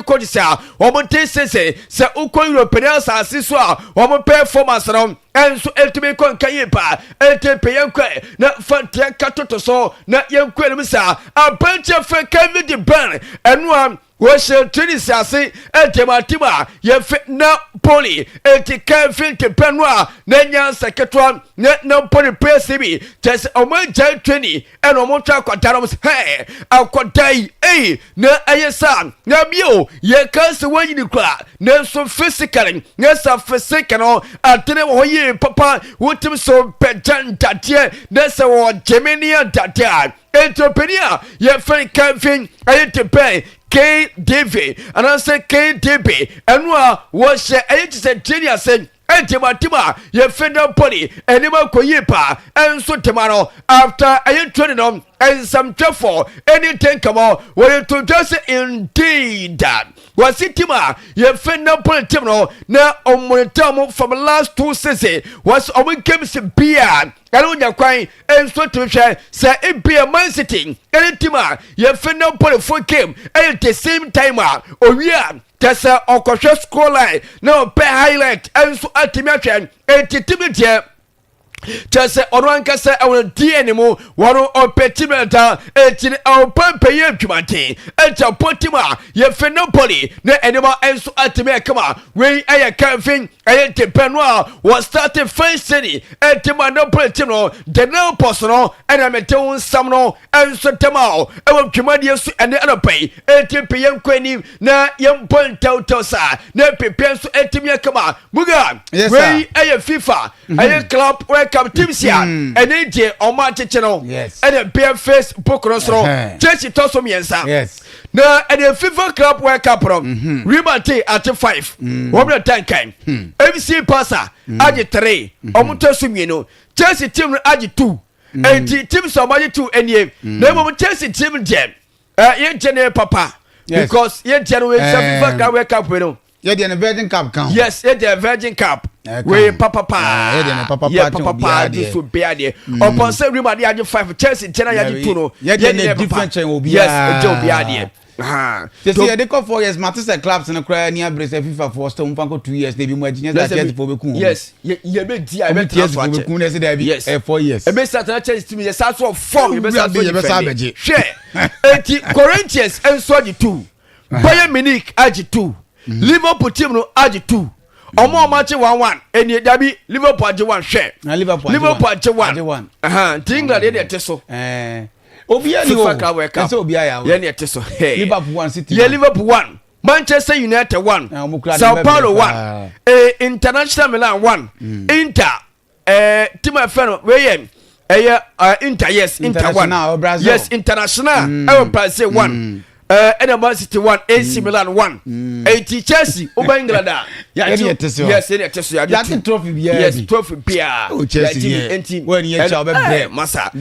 coaches woman say uko European assist woman performance no enso eltime kon kayepa eltepe yankwe na fantia katoto so na yankwe misa abanche fe Kevin De Bruyne eno Washel Tunisasi Tima Yef na Poli Kevin De Bruyne Nenya Saketwa na Poli PSB just Oman Jai 20 and Omotra Quataros hey Aquatai na Ayasa na bio ye can't win the crowd no so physically yes a physical atene wo papa wotim so pejan tatia that's a Gemini tatia entrepreneur ye friend Kevin Ayete K. David, and I say K. David, and was a genius and Tima, ye fender body, and never koyepa, and so tomorrow after I training on and some truffle, anything come on, well to just indeed that was it Tima, ye fender body Timno, now on Monetamo from the last 2 seasons was on games beer. I don't know why, and so to say it be a man sitting, and Tima, ye fender body for game, and at the same time, oh yeah. Tessa or cautious score line, no pay highlight, and so ultimately, and Timothy. Tessa or one cassa, I will D anymore, one or petimenta, and our pump pay Jumati, and to Potima, ye Fenopoli, no animal, and so ultimately come on, where I can't think, and Penoir was started first city, and Timanopoly Timo, the no personal, and I'm a tone Samno, and so tomorrow, I will Jumadius and the other pay, and Tipian Queenie, na young point Tosa, no prepares to Etimia Kama, Muga, where I FIFA, I club where come Timsia, and AJ on my channel, yes, and a bare face book rostro, Chelsea Tosom Yensa, yes. Now, and a FIFA club where Capron, Rimate at 5, Robert Tankai, MC Passa, Adi 3, Omutosumino, Chelsea team Adi 2, and teams of Madi 2 and ye, never Chelsea team Jam, General Papa, because ye general FIFA club where Capron. Yeah, the Virgin Cup count. Yes, the Virgin Cup. We papa papa this will be there. Upon say everybody had 5 Chelsea, China had 2. Yeah, the different chain will be. Yes, Joe be there. They say they call 4 years. Manchester clubs in the cry near Brazil FIFA for Stone Fanco 2 years. They be more genius than for Bekun. Yes, you be dear. Yes, 4 years. A best at Chelsea to me. Yes, that's what form. You best share. 80 Corinthians and Swaji 2. Bayern Munich Agi 2. Liverpool team no age 2. Omo match 1-1. Eni dabi Liverpool age 1 share. Liverpool age 1. England dey teso. Obia ni o. So obia ya. Ye dey teso. Liverpool 1 City. Ye Liverpool 1. Manchester United 1. Sao Paulo 1. International Milan 1. Inter team afeno we Inter yes, Inter 1. Yes, International Brazil 1. And Man City 1, AC Milan 1, 80 Chelsea, over England. Yes, trophy. Yes, trophy beer. Oh, Chelsea. When you have a massa,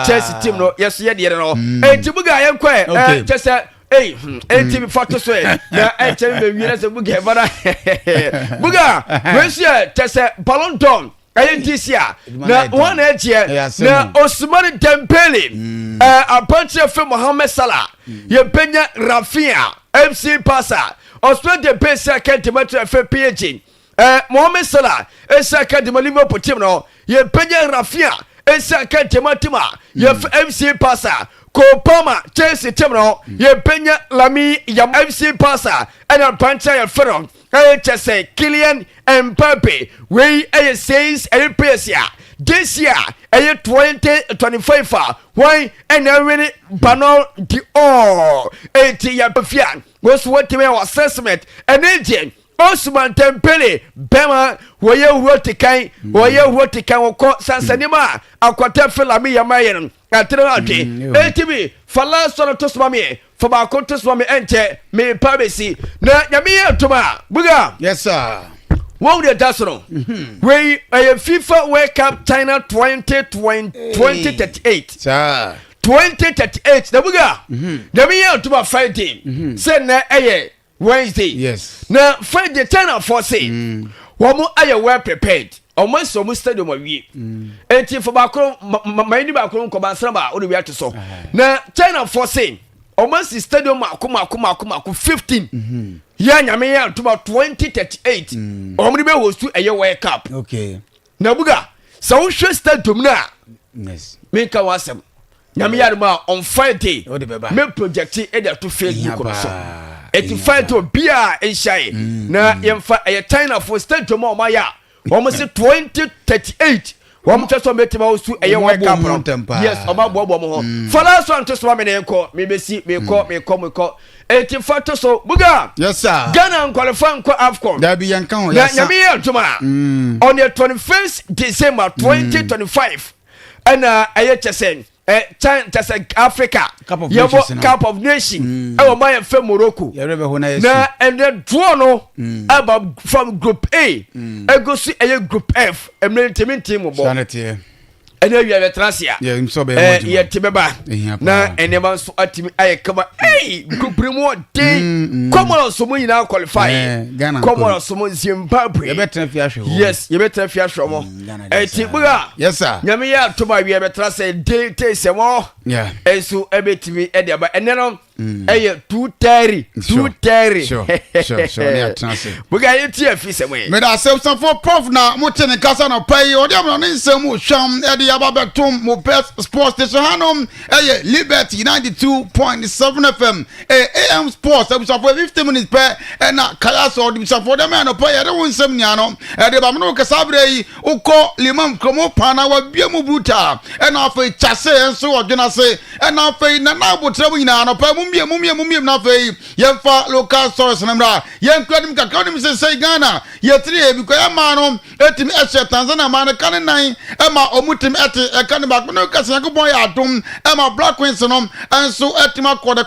Chelsea team, no, yes, yeah, no. And to Buga, I'm quiet. Just hey, team photo say. I tell you, you know, Buga, Buga, where's your just a Ballon d'Or? I this year. Now 1 edge here. Now Ousmane Dembele. Apanche fe Mohamed Salah ye penya Rafia MC Pasa Australia base academy fe PG Mohamed Salah esa academy Liverpool team no ye penya Rafia esa academy team ye MC Pasa Kopama Chelsea team no ye penya Lami Yam MC Pasa and Apanche ye Ferron Chelsea Kylian Mbappe we says Pesia this year 2025 why and really panel the all 80 year fian was what the assessment and agent Osman Tempele Bema where wrote the kind Sansanima Aquata Filami Yamayan at 80 for last on to Swami for my contest from me enter me privacy na Yamia Toma Buga yes sir. What would that's no? We a FIFA World Cup China 2038. Sir. 2038. The buga. The me to my fighting. Say na Wednesday. Yes. Now Friday 10 or 4 say. One more are well prepared. Almost so much stadium of ye. And for Bacron, my new Bacron Cobansaba, or we have to so. Now 10 or 4 say. Almost the stadium Kuma 15. Yeah, to about 2038. Omri was to a World Cup. Okay. Nabuga, so should stadium now. Yes. Make a wasam. Yamia on Friday. What the baby? Me project it to Facebook. It's fight to beer and shy. Now, a China for stadium of Maya. Almost 2038. One just to make him also a young World Cup. Yes, about Bobo. For last one to swim in call, maybe see me call. 85 so Buga. Yes, sir. Ghana and qualifying for AFCON. There be young count. Yes, on the 21st December 2025. And IHSN. Africa Cup of Nations. Our my friend Morocco. Now and then draw no about from Group A. I go see a Group F. A military team of and then you have a transia. Yeah, I'm so bad. Yeah, Tibeba. Now and the man so at me. I come. Hey, Group Primo Day. Come on, someone now qualify. Ghana. Come on, someone Zimbabwe. You better fish. Yes, you better fish from more. Hey, Tibuga. Yes, sir. Yamia to my we have a transia day. Taste more. Yeah. And so a bit me and then on. Hey, 230. Sure. Yeah, transit. We got it here. Fish away. Made ourselves some for prof now. Mutin and Casano pay or them on in some sham Eddie Ababatum, mo best sports station Hanum, Liberty 92.7 FM, AM Sports, I was for 50 minutes per and Kayaso, for the man of pay. I don't want some Yano, and the Bamano Casabre, Oko, Limam, Como Pana, Biamu Bruta, and off a chasse and so I'm gonna say, and off a Nanabu Trabina, Mumia, Nafe, Yemfa local source, Namra, Yem Cladim Kakonim say Ghana, Yetri, because a man, Etim Esha, Tanzania, Man, Canon 9, Emma Omutim Eti, a Canibak, no Casanaco Boy Atum, Emma Black Winsonom, and so Etima quarter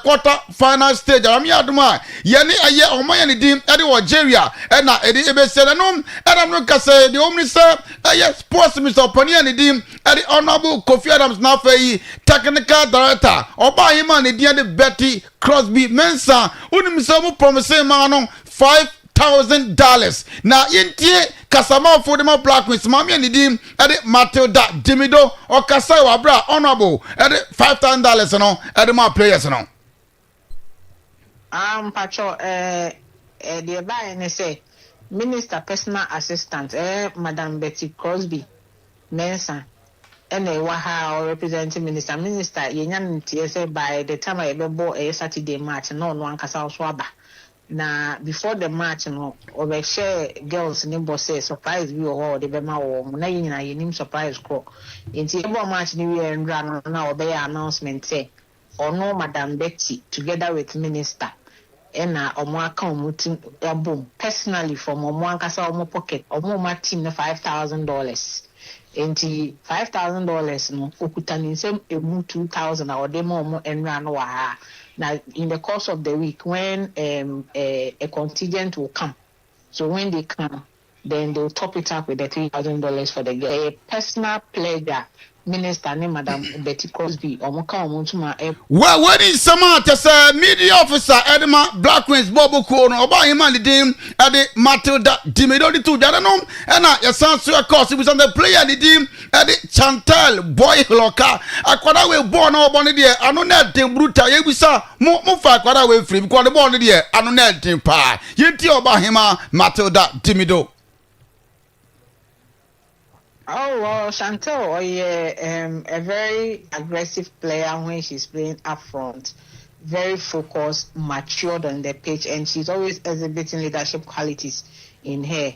final stage. Duma, Yanni a year or my any team, Eddie Algeria, and now Eddie Ebesedanum, and I'm not gonna say the only sir, yes, sports Mr. Poniani Dim, Eddie Honorable Kofi Adams Nafei, technical director, or by him and the Betty Crosby Mensa, Unimisamu promising Manon $5,000. Now, Yentie Kasama for the Black with Mammy and Dim, Eddie Matilda Dimido, or Kasawa Bra, Honorable, Eddie $5,000 and all, Eddie my players and all. Pacho, the buy say, Minister Personal Assistant, Madam Betty Crosby Mensa. And a waha or representing minister, Yenyan TSA by the time I ever a Saturday match, no one Casal Swaba. Now, before the match, no, over share girls in say surprise view or the Bema or Munayina, you surprise call. In the match, New Year and run now, their announcement say, or no, Madam Betty, together with Minister. And Omwaka boom personally from Omwaka Omo pocket, Omo team $5,000. Enti $5,000 no okutani sem emu 2,000 or demo and run wa. Now in the course of the week when a contingent will come, so when they come then they'll top it up with the $3,000 for the girl. A personal pleasure Minister ne Madam Betty Crosby omoka omontuma Well, when is someone to say media officer Edema Black Queens Bobo Kono about him and the team at the Matilda Dimido to Jadanom and your son so of course he was on the player the team at the Chantal Boy Loka akwada we born or born there anona team bruta yebisa mo fa akwada we free because the born there anona team pa yenti about him Matilda Dimido. Oh well, Chantel, a very aggressive player when she's playing up front, very focused, matured on the pitch, and she's always exhibiting leadership qualities in her.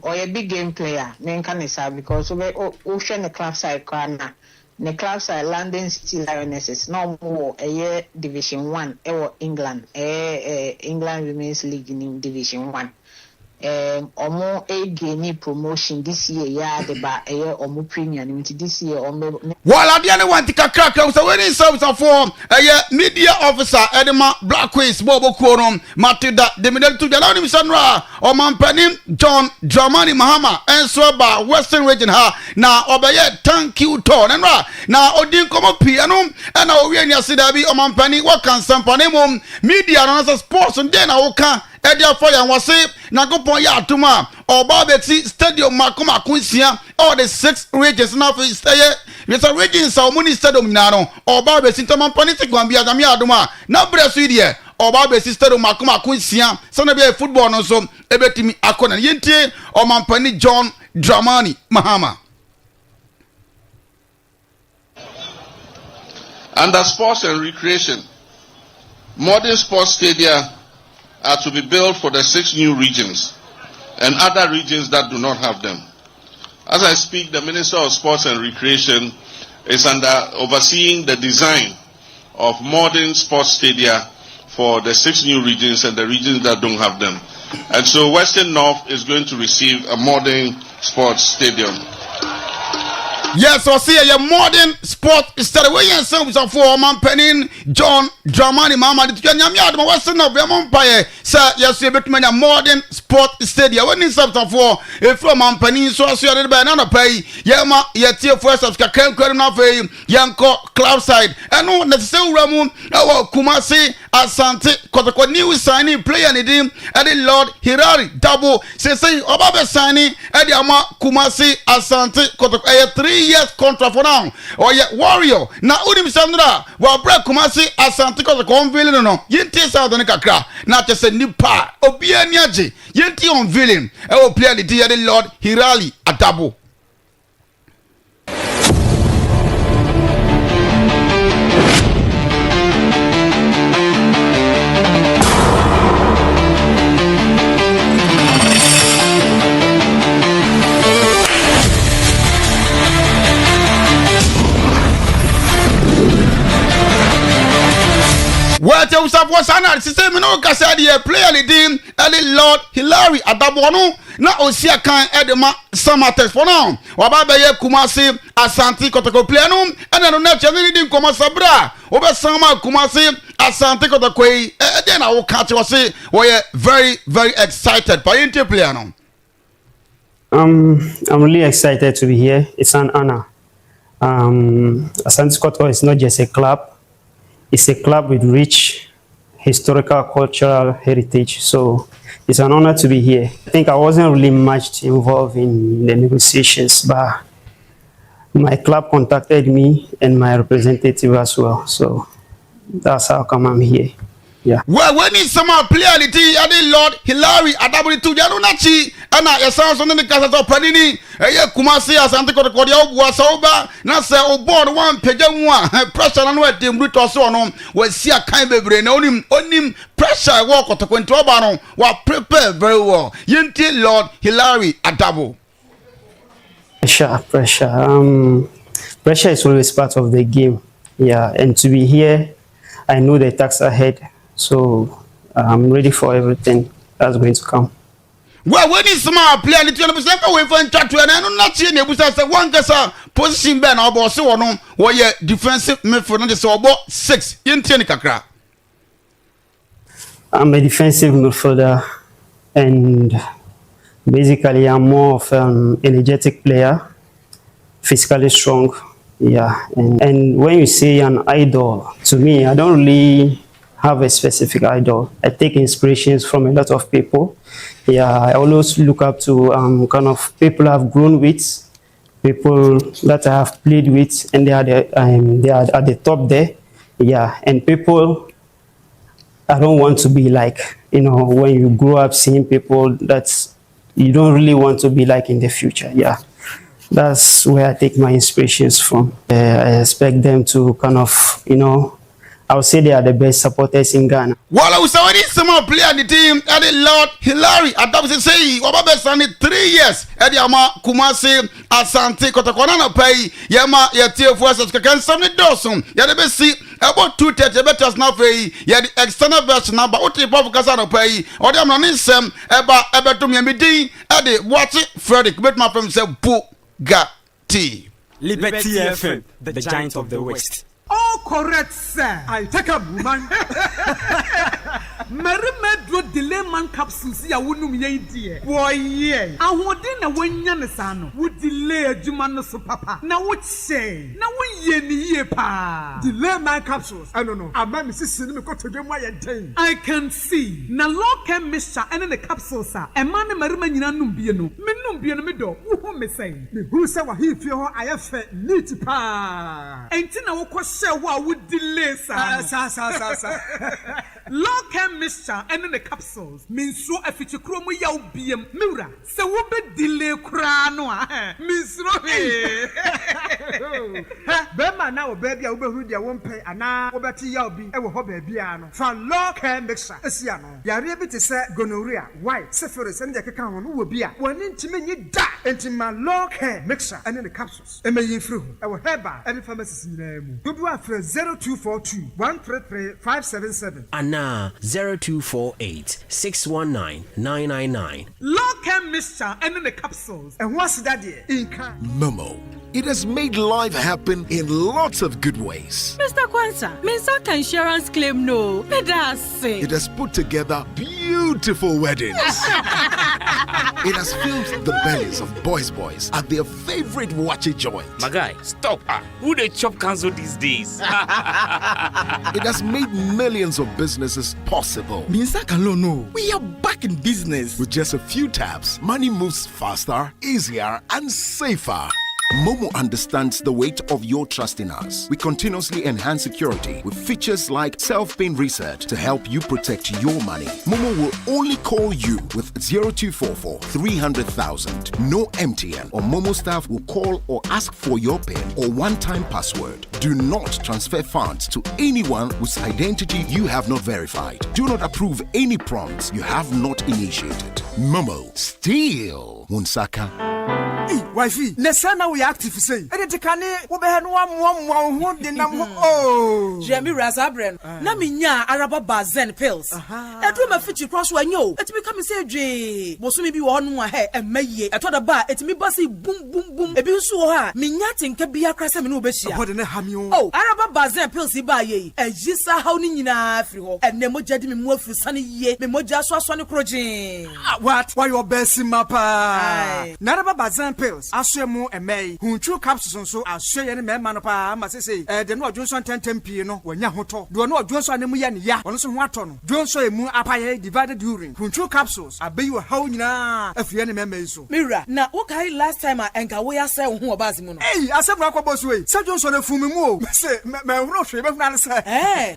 Or a big game player, because ocean the club side corner, the club side London City Lionesses, no more a year Division 1, England, England Women's League in Division 1. Omo gain promotion this year ya the ba omo premium this year omo while I didn't want to crack so when is service for media officer Edema Black Queens Bobo Konom Matilda the middle to the Lord Sandra or Mampanim John Dramani Mahama and so by Western region ha now obeye thank you to now odin come piano and now we any sidabi or Mampani what can sampanemo media and sports and then I can Edia fire was say na go pon ya atuma oba beti stadium makoma kunsia all the 6 regions now for stay yes a region so muni stadium na no oba beti to mampani ti gwambia gami aduma na bresu die oba beti stadium makoma kunsia so na be football no so ebetimi akona yentie o mampani John Dramani Mahama. Under sports and recreation, modern sports stadia are to be built for the 6 new regions and other regions that do not have them. As I speak, the Minister of Sports and Recreation is overseeing the design of modern sports stadia for the 6 new regions and the regions that don't have them. And so Western North is going to receive a modern sports stadium. Yes, I see a modern sport instead way and some for man penning John Dramani Mama the Western of Empire. Sir, yes, you bet me a modern sport stadium. When is something for a from man penning so as you are by another pay. Yama, yet your first of Kakan Kurnafe, Yanko, Cloudside, and no necessary Ramon, our Kumasi, Asante, KOTOKO new signing player in the team, and the Lord Hirari, double, say, Obaba signing, and the Ama Kumasi, Asante, KOTOKO 3 years contract for now. Or yet warrior. Now Udim Sandra, while Brad Kumasi Asante KOTOKO unveiling no. Yenti South on Kakra. Not just a nipa. Obia Nyaji. Yenti unveiling. I will play the dear Lord Hirali Adabo. Well, tell us what's an system. No, Casadia player the team, Ellie Lord Hilary Adabono. Now, Osia can Edema Samatex for now. Wababa Kumasi Asante KOTOKO Planum, and I don't know anything come Sabra. Over Sama Kumasi Asante KOTOKO. Then I will catch you say we're very, very excited by Interplayanum. I'm really excited to be here. It's an honor. Asante KOTOKO is not just a club. It's a club with rich historical, cultural heritage. So it's an honor to be here. I think I wasn't really much involved in the negotiations, but my club contacted me and my representative as well. So that's how come I'm here. Yeah. Well, when is some reality, Adi Lord Hilary Adabri to Yarunachi, and I sounds on the Kayaso Panini, Kumasi Asante KOTOKO was over, Nasa Obor one Pejamwa, pressure on what Tim Bruto Sonom was Sia Kaibebre, on him pressure walk to Quintobano, while prepared very well. Yenti Lord Hilary Adabo. Pressure. Pressure is always part of the game. Yeah, and to be here, I know the tasks ahead. So I'm ready for everything that's going to come. Well, when is small player, the 20% away from Tatu, and I'm not seeing the Busa one position Ben or so on, or your defensive midfielder is about 6 in Tenikakra. I'm a defensive midfielder, and basically I'm more of an energetic player. physically strong. Yeah, and when you say an idol, to me, I don't really have a specific idol. I take inspirations from a lot of people. Yeah, I always look up to kind of people I've grown with, people that I have played with, and they are at the top there. Yeah, and people I don't want to be like, when you grow up seeing people that you don't really want to be like in the future. Yeah. That's where I take my inspirations from. I expect them to kind of, I would say they are the best supporters in Ghana. Well, I was already some player on the team. Eddie Lord Hilary. I thought say, what about 3 years? Eddie Ama Kumasi Asante KOTOKO na pay. Yama yatie for us. Can something dozen. Yada be see about 230 betters now pay. Yada external version number. What the pop casano pay? Or them non sem eba to me midi. Eddie watch it. Frederick bet my friend say Bugatti. Liberty FM, the giant of the West. All correct, sir. I take a woman. Merimedro delay man capsules ya wunum ye die. Boy ye. Ahode na wanya ne sa no. Wo delay adwuma no so papa. Na wo che. Na wo ye ni ye pa. Delay man capsules. I don't know. Ama me sisi ni me ko todwe mo ayenten. I can see. Na local mixture ene ne capsules a. E ma ne merima nyina num bie no. Me num bie no me do. Wo hu me say. Me hu say wa hi fie ho ayefe neat pa. Enti na wo ko share wo a wo delay sa. Sa. Local mixture and the capsules means so if it's a chromo yaw biem mura so wo be delay kra no means no bema na wo baby a wo be hu dia wo mpe ana wo beti yaw bi e wo ho baby ano fa local mixture esia no yare bi te se gonorrhea white syphilis and the keka ho no wo bi a woni ntime nyi da entima local mixture and the capsules e meyin free ho e wo heba e pharmacies nyina mu dodo afre 0242 133 577 ana 0248-619-999. Local mixture and the capsules. And what's that there? Momo. It has made life happen in lots of good ways. Mr. Kwanzaa, Minnesota insurance claim no. It has put together beautiful weddings. It has filled the bellies of boys at their favorite watchy joint. My guy, stop. Who they chop cancel these days? It has made millions of businesses possible. No. We are back in business. With just a few taps, money moves faster, easier, and safer. Momo understands the weight of your trust in us. We continuously enhance security with features like self-paying research to help you protect your money. Momo will only call you with 0244 300,000. No MTN or Momo staff will call or ask for your PIN or one-time password. Do not transfer funds to anyone whose identity you have not verified. Do not approve any prompts you have not initiated. Momo, still Munsaka. Wifey, Nesana we active say. Edekane wo be no am ho de nam ho. Oh. Jemi Razabren. Na minya Araba Bazen pills. Edu ma fichi cross wanyo. Etimi ka me say dwe. Bosumi bi wo no ha emaye. Etoda ba etimi basi boom boom boom. Ebi nso wo ha. Minya tenka bia krasa me no be hia. Bode ne hami o. Oh, Araba Bazen pills ba ye. Ejisa haw ni nyina afri ho. Enne moja di me mu afri sane ye. Me moja so ne krojin. What? Why your best mapa? Na Araba Bazen pills. Aswemu emei hunchu capsules so aswe ne mema no pa ma sese de no odwonso 10 pie no wanya hoto do no odwonso anemu ya ne ya wono so ho ato no dwonso emu apaye divided urine hunchu capsules abeyi wo haw nyina afie ne mema so mira na wo kai last time enka wo ya se ho obazi mu no asem na kwabo so we se dwonso na fumi mu o se me huro hwe be funa ne se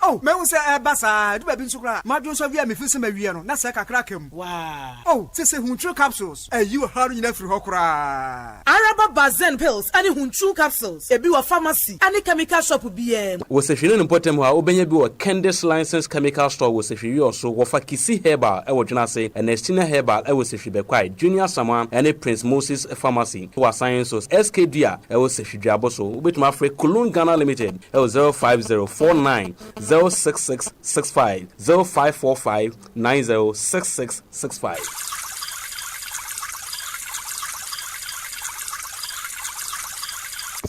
oh me hu se basa du ba bi nso kra ma dwonso via me fisi ma wie no na se kakra kem wow oh sese hunchu capsules you haw nyina firi ho kra Araba Bazen pills and hunchu capsules. Ebi wa pharmacy and chemical shop BM. Was if you know important how obenya bi wa Candice licensed chemical store was if you also wofa Kisi Herbal e wojuna say and Estina Herbal e was if you be quite Junior Saman and Prince Moses Pharmacy who are sciences SKDA e was if you jaboso which my friend Kulun Ghana Limited e was 05049 06665 0545 906665.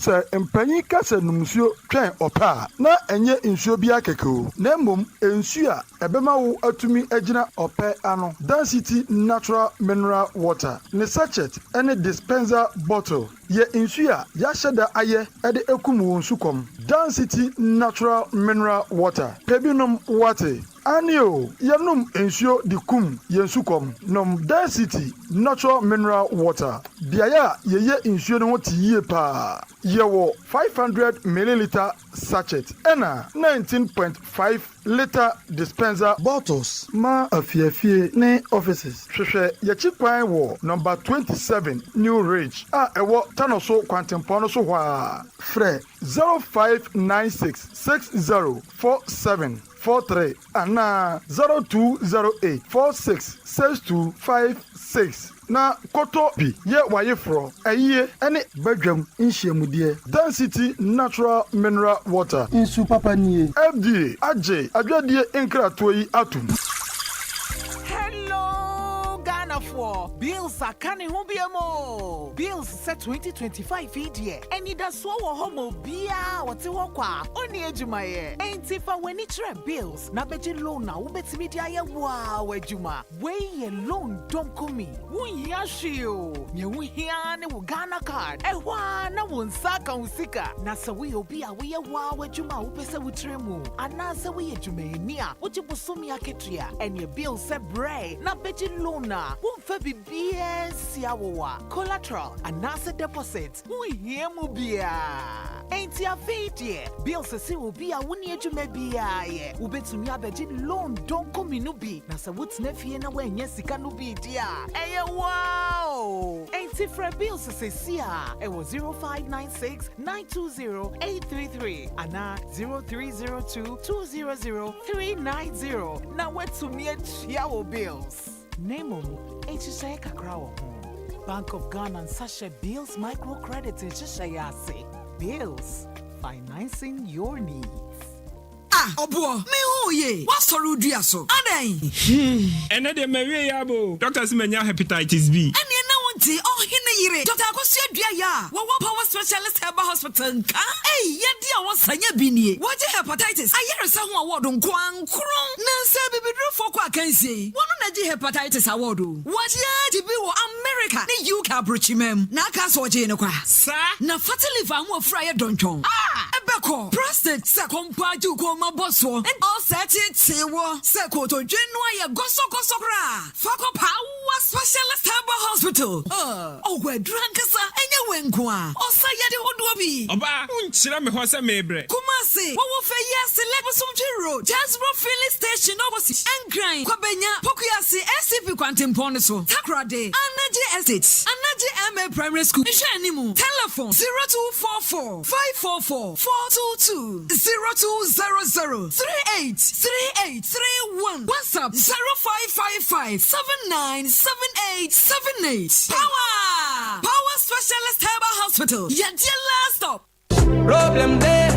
sɛ mpanyin kasa numsuo twɛn ɔpa na ɛnyɛ nsuo bi akɛkɛo na mmom nsuo a ɛbɛma wo atumi agyina ɔpɛ ano density natural mineral water ne sachet ɛne dispenser bottle yɛ nsuo a yɛahyɛ da ayɛ ɛde ekum wɔn sukɔm density natural mineral water pebinom wate anio yɛnum nsuo di kum yɛn sukɔm nom density natural mineral water deɛ a yɛyɛ nsuo no ho te yie paa yɛwɔ 500 milliliter sachet ɛna 19.5 liter dispenser bottles ma afiafie ne offices hwehwɛ yɛkyi kwan wɔ number 27 New Ridge a ɛwɔ Tanoso kwantempɔn no so hɔ a frɛ 0596604743 ana 0208466256 na koto bi ye wayefro ayie ene badwam nhyiamude density natural mineral water insu papa nie FDA age adwadie nkrato yi atum. For bills are canning hubiamo. Bills set 2025 idea. And it does so homo bia what you walk only ejumaye. Ain't if I when it bills. Na beji loan na ubeti media ya wow ejuma. Way loan don't come me. Wun yashio. Nye wun hiane Uganda card. Ewa na wun saka usika. Na sa we obia we ya wow ejuma upesa utremu. Anasa we ejume niya. Uchi busumi aketria. And your bill set bray. Na beji loan na. Fabi BS Yawa collateral and NASA deposit. We hear mubia. Ain't ya fate? Bill says will be a 1 year to maybe a Ubetu Yabajin loan don't come in nubi. Nasa what's nephew na when yes, it can be dear. Hey, wow! Ain't it for Bill says it was 0596 920 833 and 0302 200 390. Now what's to me at Yawo bills? Name HSA Kakrawo Bank of Ghana and Sasha Bills Microcredit HSA Bills financing your needs. Ah, obo, me ho ye. What sorrow dia so? Adan. Ene de me we yabo. Doctors menya hepatitis B. Ene na wonti oh hine yire. Dr. Akosia dua ya. Wo power specialist herbal hospital nka. Eh, ye dia won sanya bi nie. Wo je hepatitis. Ayere sa ho award nko ankron. Na sa bibidro foko akansie. Wono na je hepatitis award. Wo je di bi wo America ne UK abrochimem. Na aka so je ne kwa. Sa na fatty liver mo fra ye donchon. Ah, ebeko. Prostate se kompa ju ko bosso and all set it sewo sekoto dwenua ye goso kra fako power specialist herbal hospital oh we drankasa enye wenko a osa ye de hodo bi oba unchira me ho se mebre kumase wo fe yes lebosomji road Jasbro filling station opposite Engran kwabenya pokuyase SCP kwantempon so takrade anaje estate anaje MA primary school nhanimu telephone 0244 544 422 0200 383831 WhatsApp 0555 797878 Power Specialist Herbal Hospital. Your dear last stop. Problem there.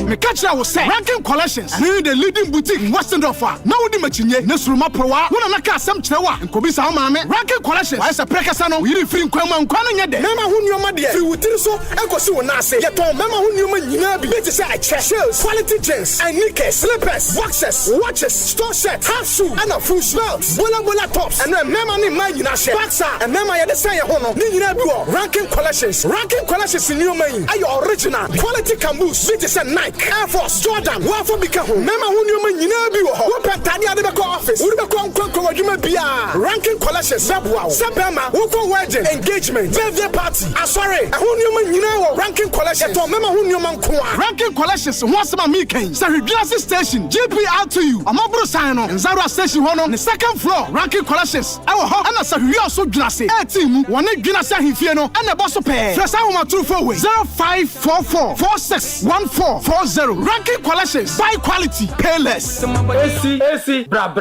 Me catch I was say Ranking Collections and the leading boutique in Western Offer. Now the machinye Nesruma Proa, one na ka asem chewa and Kobi sa mama Ranking Collections. Why say prekasa no we free kwama nkwana nya de. Mema hu nyoma de fi wutiri so enkosi wo na ase. Ye ton mema hu nyoma nyina bi be say a check shells, quality jeans and knickers, slippers, boxes, watches, store set, half shoe and a full belts, bola tops and mema ni man nyina she. Boxer and mema ye de say ye ho no. Ni nyina bi wo Ranking Collections. Ranking Collections ni nyoma yi ayo original quality caboose be say Nike Air Force, Jordan, Waffle Bikaho, Mema Hunyuma Yinabi, Whoopin Tadia de Beko office, Urubacon Wajuma Bia, Ranking Collections, Sabwa, Sabama, Woko Wedding, Engagement, Birthday Party, Sorry, Hunyuma Yina, Ranking Collections, Mema Hunyuma Kwa, Ranking Collections, once a meeting, Sariglas Station, GPR to you, Amabro Sino, and Zara Station Hono, on the second floor, Ranking Collections, our home, and a Sario so glassy, a team, one Ginasa Hifiano, and a boss pay, first hour 248 0544 461440. Ranking Collections, buy quality, pay less. AC, bra.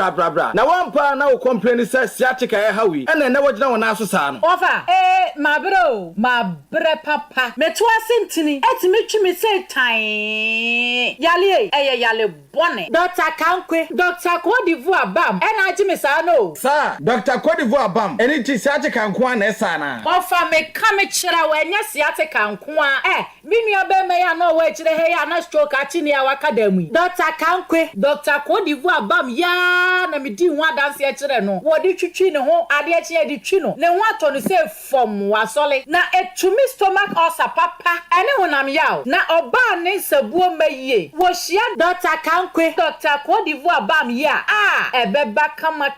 Now one pa now complain says Siachika Howie, and then never know an assassin. Offer, my bro, my bre papa, me twa sentini, et me say time. Yale, yale. bonnet. Dr. Kankwe, Dr. Kodivu Abam, and Ajimisano. Sir, Dr. Kodivu Abam, and it is Satika Kwan Esana. Offer me come chira when you see Atika Kwan. Mini Abemaya no way to the hair and a stroke at our academy. Dr. Kankwe, Dr. Kodivu Abam, ya, na me di one dance yet to the no. What did you chino home? Adeakyia di chino. Ne want to say from wasole. Na a to me stomach or papa. And when I'm yow. Na oba ne sabu me ye. Was ya Dr. Kankwe, Dr. Kodivu Abam ya. Ebeba kama.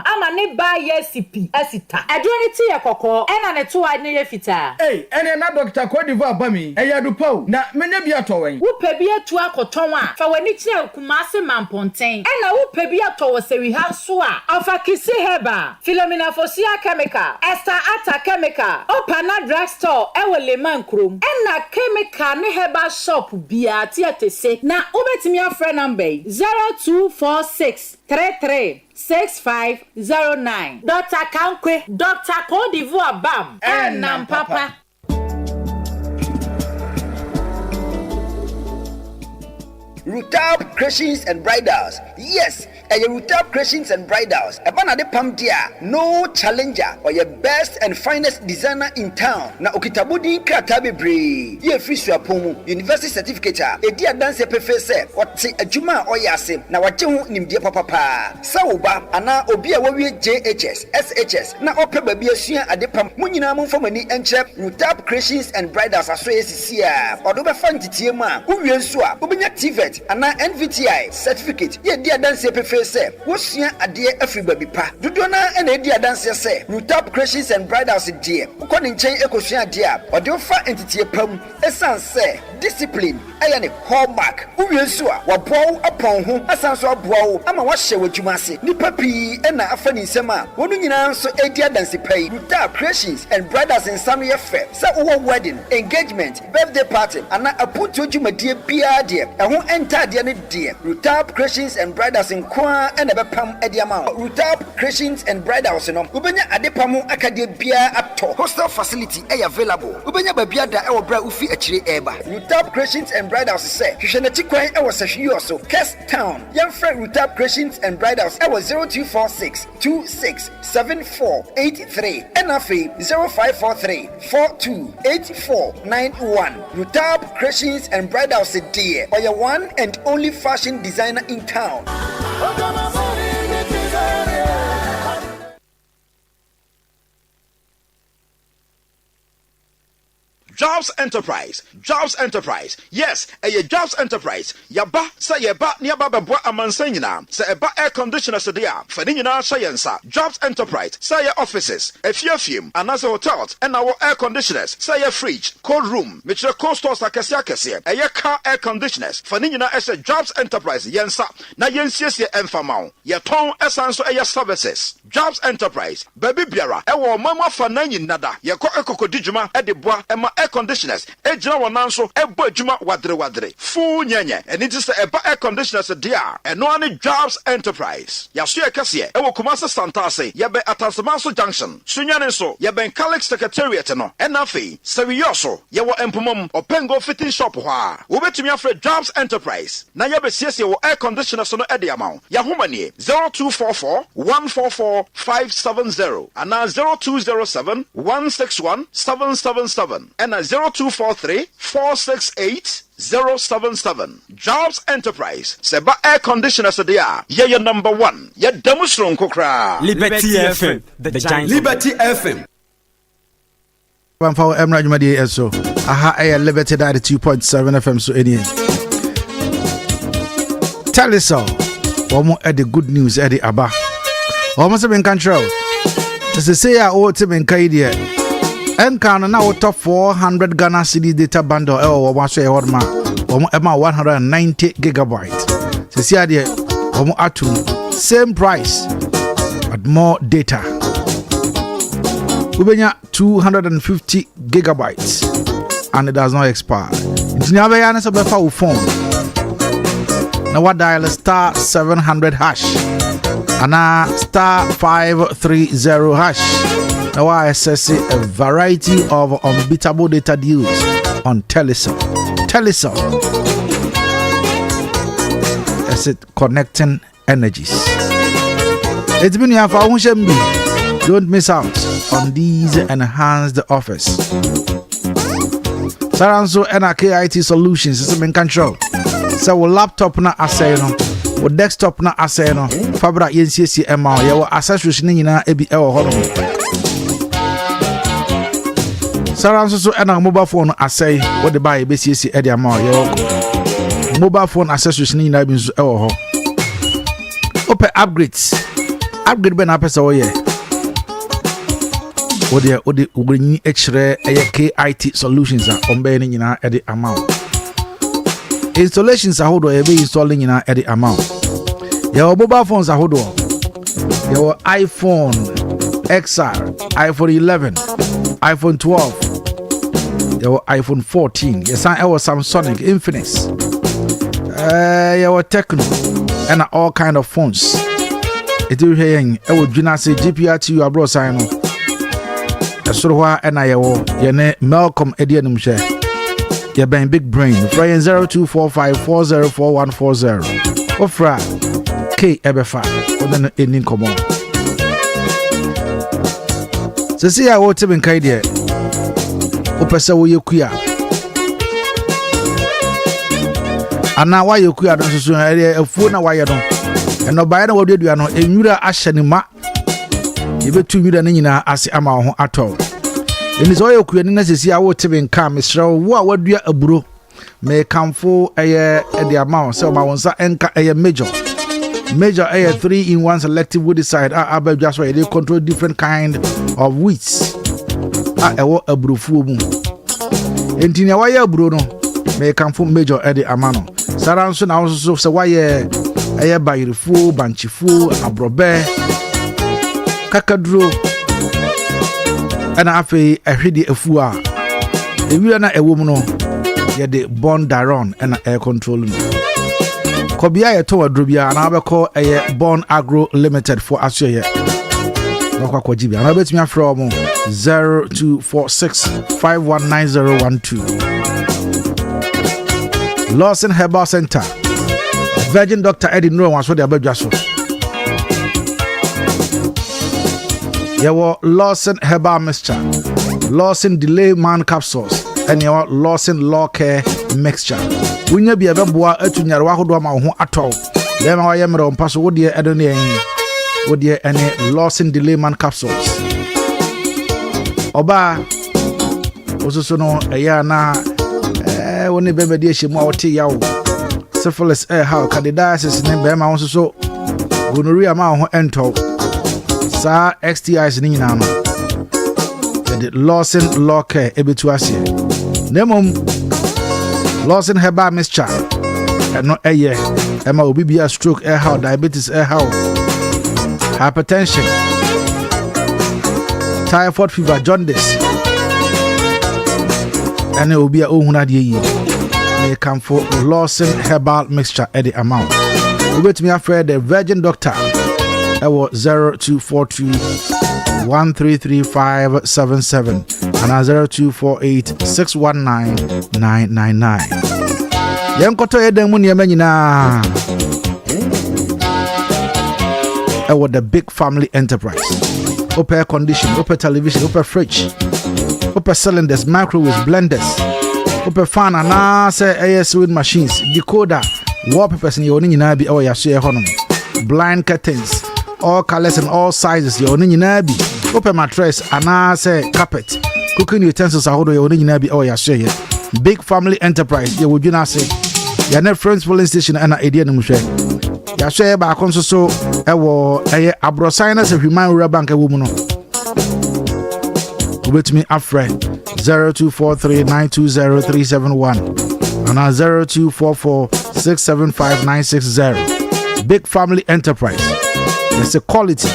Ama ne ba yesipi. Esita. Adwani ya koko. Ena ne to ane ye fita. Hey, ene na Dr. Kodivu Abami. Eyadupo. Na mene bi atowen. Upe bi atu akotonwa. Fa wani kire Kumase Mamponten. Ena upe bi ato wasewi hanso a. Ofa Kisi Heba. Philomena Fosia Chemical. Esther Ata Chemical. Opana Drugstore. Ewe Leman Krum. Ena chemical ne heba shop bia tiatese. Na ubetimi afre number 0246 33 6509. Dr. Kankwe, Dr. Kodivu Abam, and Nam Papa. Rutab Creations and Bridals. Yes, a Rutab Creations and Bridals. A banana pam dia, no challenger or your best and finest designer in town. Na okitabudi kratabe bre. Ye fisu apomu university certificate. E dia dance professor. Wati ajuma oyase. Na wajehu nimdia papa. Sauba ana obi a wawie JHS, SHS. Na ope baby asua adepam. Munyina mumfamani enche Rutab Creations and Bridals asoye sisia. Odobe fantitie ma. Uwie nso a obenya TVET ana NVTI certificate. Ye dia dance professor. Wosua ade afri baby pa. Dudona ena dia dance se. Rutab Creations and Bridals die. Ukoni nchen ekosua ade a. Ode ofa entitie pam. Esan se discipline aya ne hallmark. Uwie nso a wabwo apon ho. Asan so abwo ama wahye wadwuma se. Nipa pi ena afa ni nsem a. Wonu nyina nso edia dance pai. Rutab Creations and Bridals in some year fair. Sa uwo wedding, engagement, birthday party ana aputo dwumadie bia de. Eho enta de ne de. Rutab Creations and Bridals in and a pam ediama. Rutab Creations and Bridals no. Ubenya adepamu akade bia ato. Hostel facility available. Ubenya babia da e bra ufi achire eba. Rutab Creations and Bridals say. Hwehwenati kwan e wasahwi also. Cape Town. Yamfre Rutab Creations and Bridals e 0246 267483 and afi 0543 428491. Rutab Creations and Bridals dear. Or your one and only fashion designer in town. Jobs Enterprise. Yes, a Jobs Enterprise. Yaba say yaba niaba bebo amansanyina. Say eba air conditioner so dia. Fani nyina science. Jobs Enterprise. Say your offices, a few another hotels, and our air conditioners. Say your fridge, cold room, Mitra cold stores akese. A car air conditioners. Fani nyina as a Jobs Enterprise. Yensa. Na yensie enfamao. Ye ton esanso a services. Jobs Enterprise. Baby biara. Ewo mama fananyi nada. Ye ko ekoko dijuma e de boa ema air conditioners ejina wonanso ebo adwuma wadre fu nyenye eni ti se eba air conditioners dia eno ani Jobs Enterprise yaso ekase ewo Kumasi Santase yebe Atasemanso Junction sunyane so yebe Calix Secretariat no enafi sewiyoso yewo empomom opengo fitting shop ho a wobetumi afre Jobs Enterprise na yebe siesie wo air conditioners no ede amount ya homanie 0244 144 570 and 0207 161 777 and 0243 468 077. Jobs Enterprise. Seba air conditioners dia. Ye your number one. Ye demonstration kokra. Liberty FM. The giant. Liberty FM. One for Emra Jumadi eso. Aha air Liberty 2.7 FM so any. Tell us all. Omo at the good news at the Abba. Almost been control. To say I owe to ben Kaidia. Enkan now top 400 Ghana cedi data bundle one say orma 190 gigabytes. See here atu same price but more data. Ubenya 250 gigabytes and it does not expire. Ntinyaba yana so befa wo phone. Na what dial star 700 hash ana star 530 hash. Now I assess a variety of unbeatable data deals on Telesom. connecting energies. It's been here for Unshambi. Don't miss out on these enhanced offers. Saranso and KIT Solutions is in control. So laptop na aseno, desktop na aseno, Fabra YNCC MR, your accessories nina ebi ewo hono. Saranso and a mobile phone asay, what the buy BCC Eddie Amar, your mobile phone accessories nina ebi ewo ho. Open upgrades. Upgrade ben apesa oye. Odi ugrenyi extra KIT Solutions are ombe ni nyina e the amount. Installations ahodo e be installing nyina e the amount. Your mobile phones ahodo. Your iPhone XR, iPhone 11, iPhone 12, your iPhone 14, your Samsung, Infinix, your Tecno, and all kind of phones. It will hearing I would say GPRT abroad sign. Sorwa and I yene Malcolm Edianum share. Your bang big brain. Fry 0245404140. Ofra K Ebefa. Oden ending come on. So see I want to be kind here. Opesa wo yekuya. Ana wa yekuya don so efu na wa ye don. Eno ba na wo dua no enwura ahye ne ma. Yebetu nwura ne nyina ase ama ho atɔ. Eni so yekuya ni na sesi a wo tebe nka mesrɛ wo a wadua aburo. Me kamfo eye de ama so ma wonsa enka eye major 3-in-1 selective weedicide Abia just why they control different kind of weeds. Ewo abrofu mu. Enti ne waye aburo no me kamfo major ede amano. Saranso na so se waye eye bayirifu, banchifu, abrobe, kakaduro. Ana afi ehwede afu a. Ewira na ewo mu no ye de bond daron na air control no. Kobia ye to wadrobia na abeko eye Born Agro Limited for asye nokwa kwajibi na betimi afro mo 0246519012 Lawson Herbal Center Virgin Dr. Eddie no wan so de abadwa so yewo Lawson Herbal Mixture, Lawson Delay Man Capsules and your Lawson Law Care Mixture. Unya bi ebeboa atunyare wahodo ma ho atɔ. Lema wa yemre on paso wodie edone en. Wodie ene Lawson Delay Man Capsules. Oba ososo no eya na woni bemedi ehemu a wote yawo. Syphilis how candidiasis ne bema won so gonorrhea ma ho ento. Sa STIs ni nyina no. The Lawson Law Care ebetu ase. Nemom Lawson Herbal Mixture no eye ema obi bia stroke how diabetes how hypertension typhoid fever jaundice ene obi a ohuna de yi me come for Lawson Herbal Mixture at the amount we me afraid the Virgin Doctor ewo 0242133577 and 0248619999 Yankoto eden mu niam nyina ewo the big family enterprise open air condition open television open fridge open cylinders microwaves blenders open fan and say AS wind machines decoder wallpapers ni oni nyina bi ewo yaso e honom blind curtains all colors and all sizes ye oni nyina bi open mattress and say carpet cooking utensils ahodo ye oni nyina bi ewo yaso ye big family enterprise ye wodwina say ya na friends polling station and Adeakyia mu hwe ya hwe ba akonso so ewo eye abrosan na se human rural bank ewo mu no obetimi afre 0243920371 and 0244675960 big family enterprise. It's a quality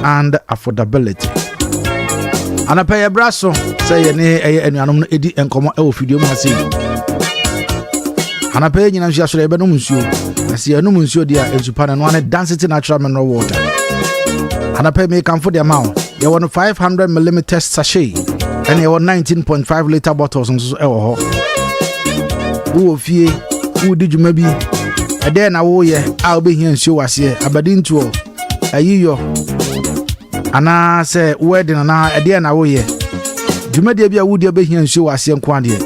and affordability. And I pay a brasso say any edi enkomo e ofidio ma say. And I pay nyina so ebe no munsuo. I see no munsuo dia ensupa na one density natural mineral water. And I pay me come for the amount. You want 500 mm sachet and you want 19.5 liter bottles nso e wo ho. Wo fie wo di dwuma bi ɛdɛn na woyɛ a wobɛhia nsuo waseɛ abadi ntuo ayiyɔ anaa sɛ wedding anaa ɛdɛn na woyɛ dwumadie bi a wodi wobɛhia nsuo waseɛ nko adeɛ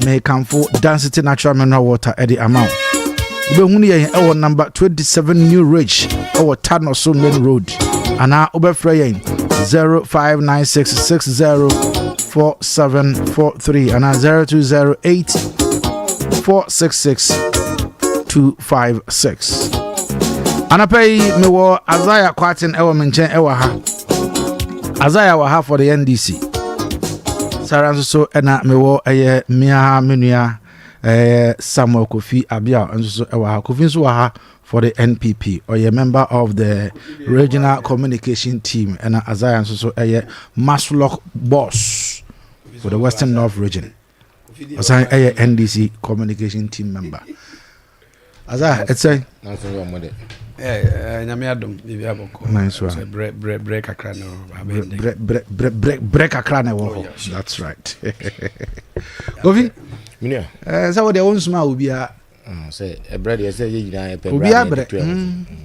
mekamfo density natural mineral water ɛde amount wobɛhunu yɛn ɛwɔ number 27 New Ridge ɛwɔ Tanoso Main Road anaa wobɛfrɛ yɛn 0596604743 anaa 0208466256 anapa yi mewɔ Azaya Kwatin ɛwɔ me nkyɛn ɛwɔ ha Azaya wɔ ha for the NDC Sara nso so ɛna mewɔ ɛyɛ mmea menua Samuel Kofi Abia nso so ɛwɔ ha Kofi nso wɔ ha for the NPP or a member of the regional communication team and Azaya nso so ɛyɛ Maslock boss for the Western North region Azaya ɛyɛ NDC communication team member Azaya ɛtsɛ nyame adom bibi aboko nice one break akra no break akra na wo that's right Kofi minia so what they won sma obia say a bread you say you na pe bread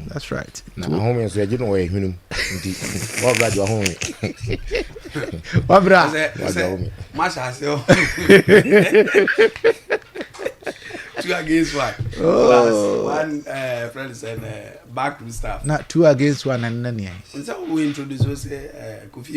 that's right na home so you know we hunum nti what bread you home what bread masha say 2 against 1 one friend said back to staff not 2 against 1 and then so we introduce us Kofi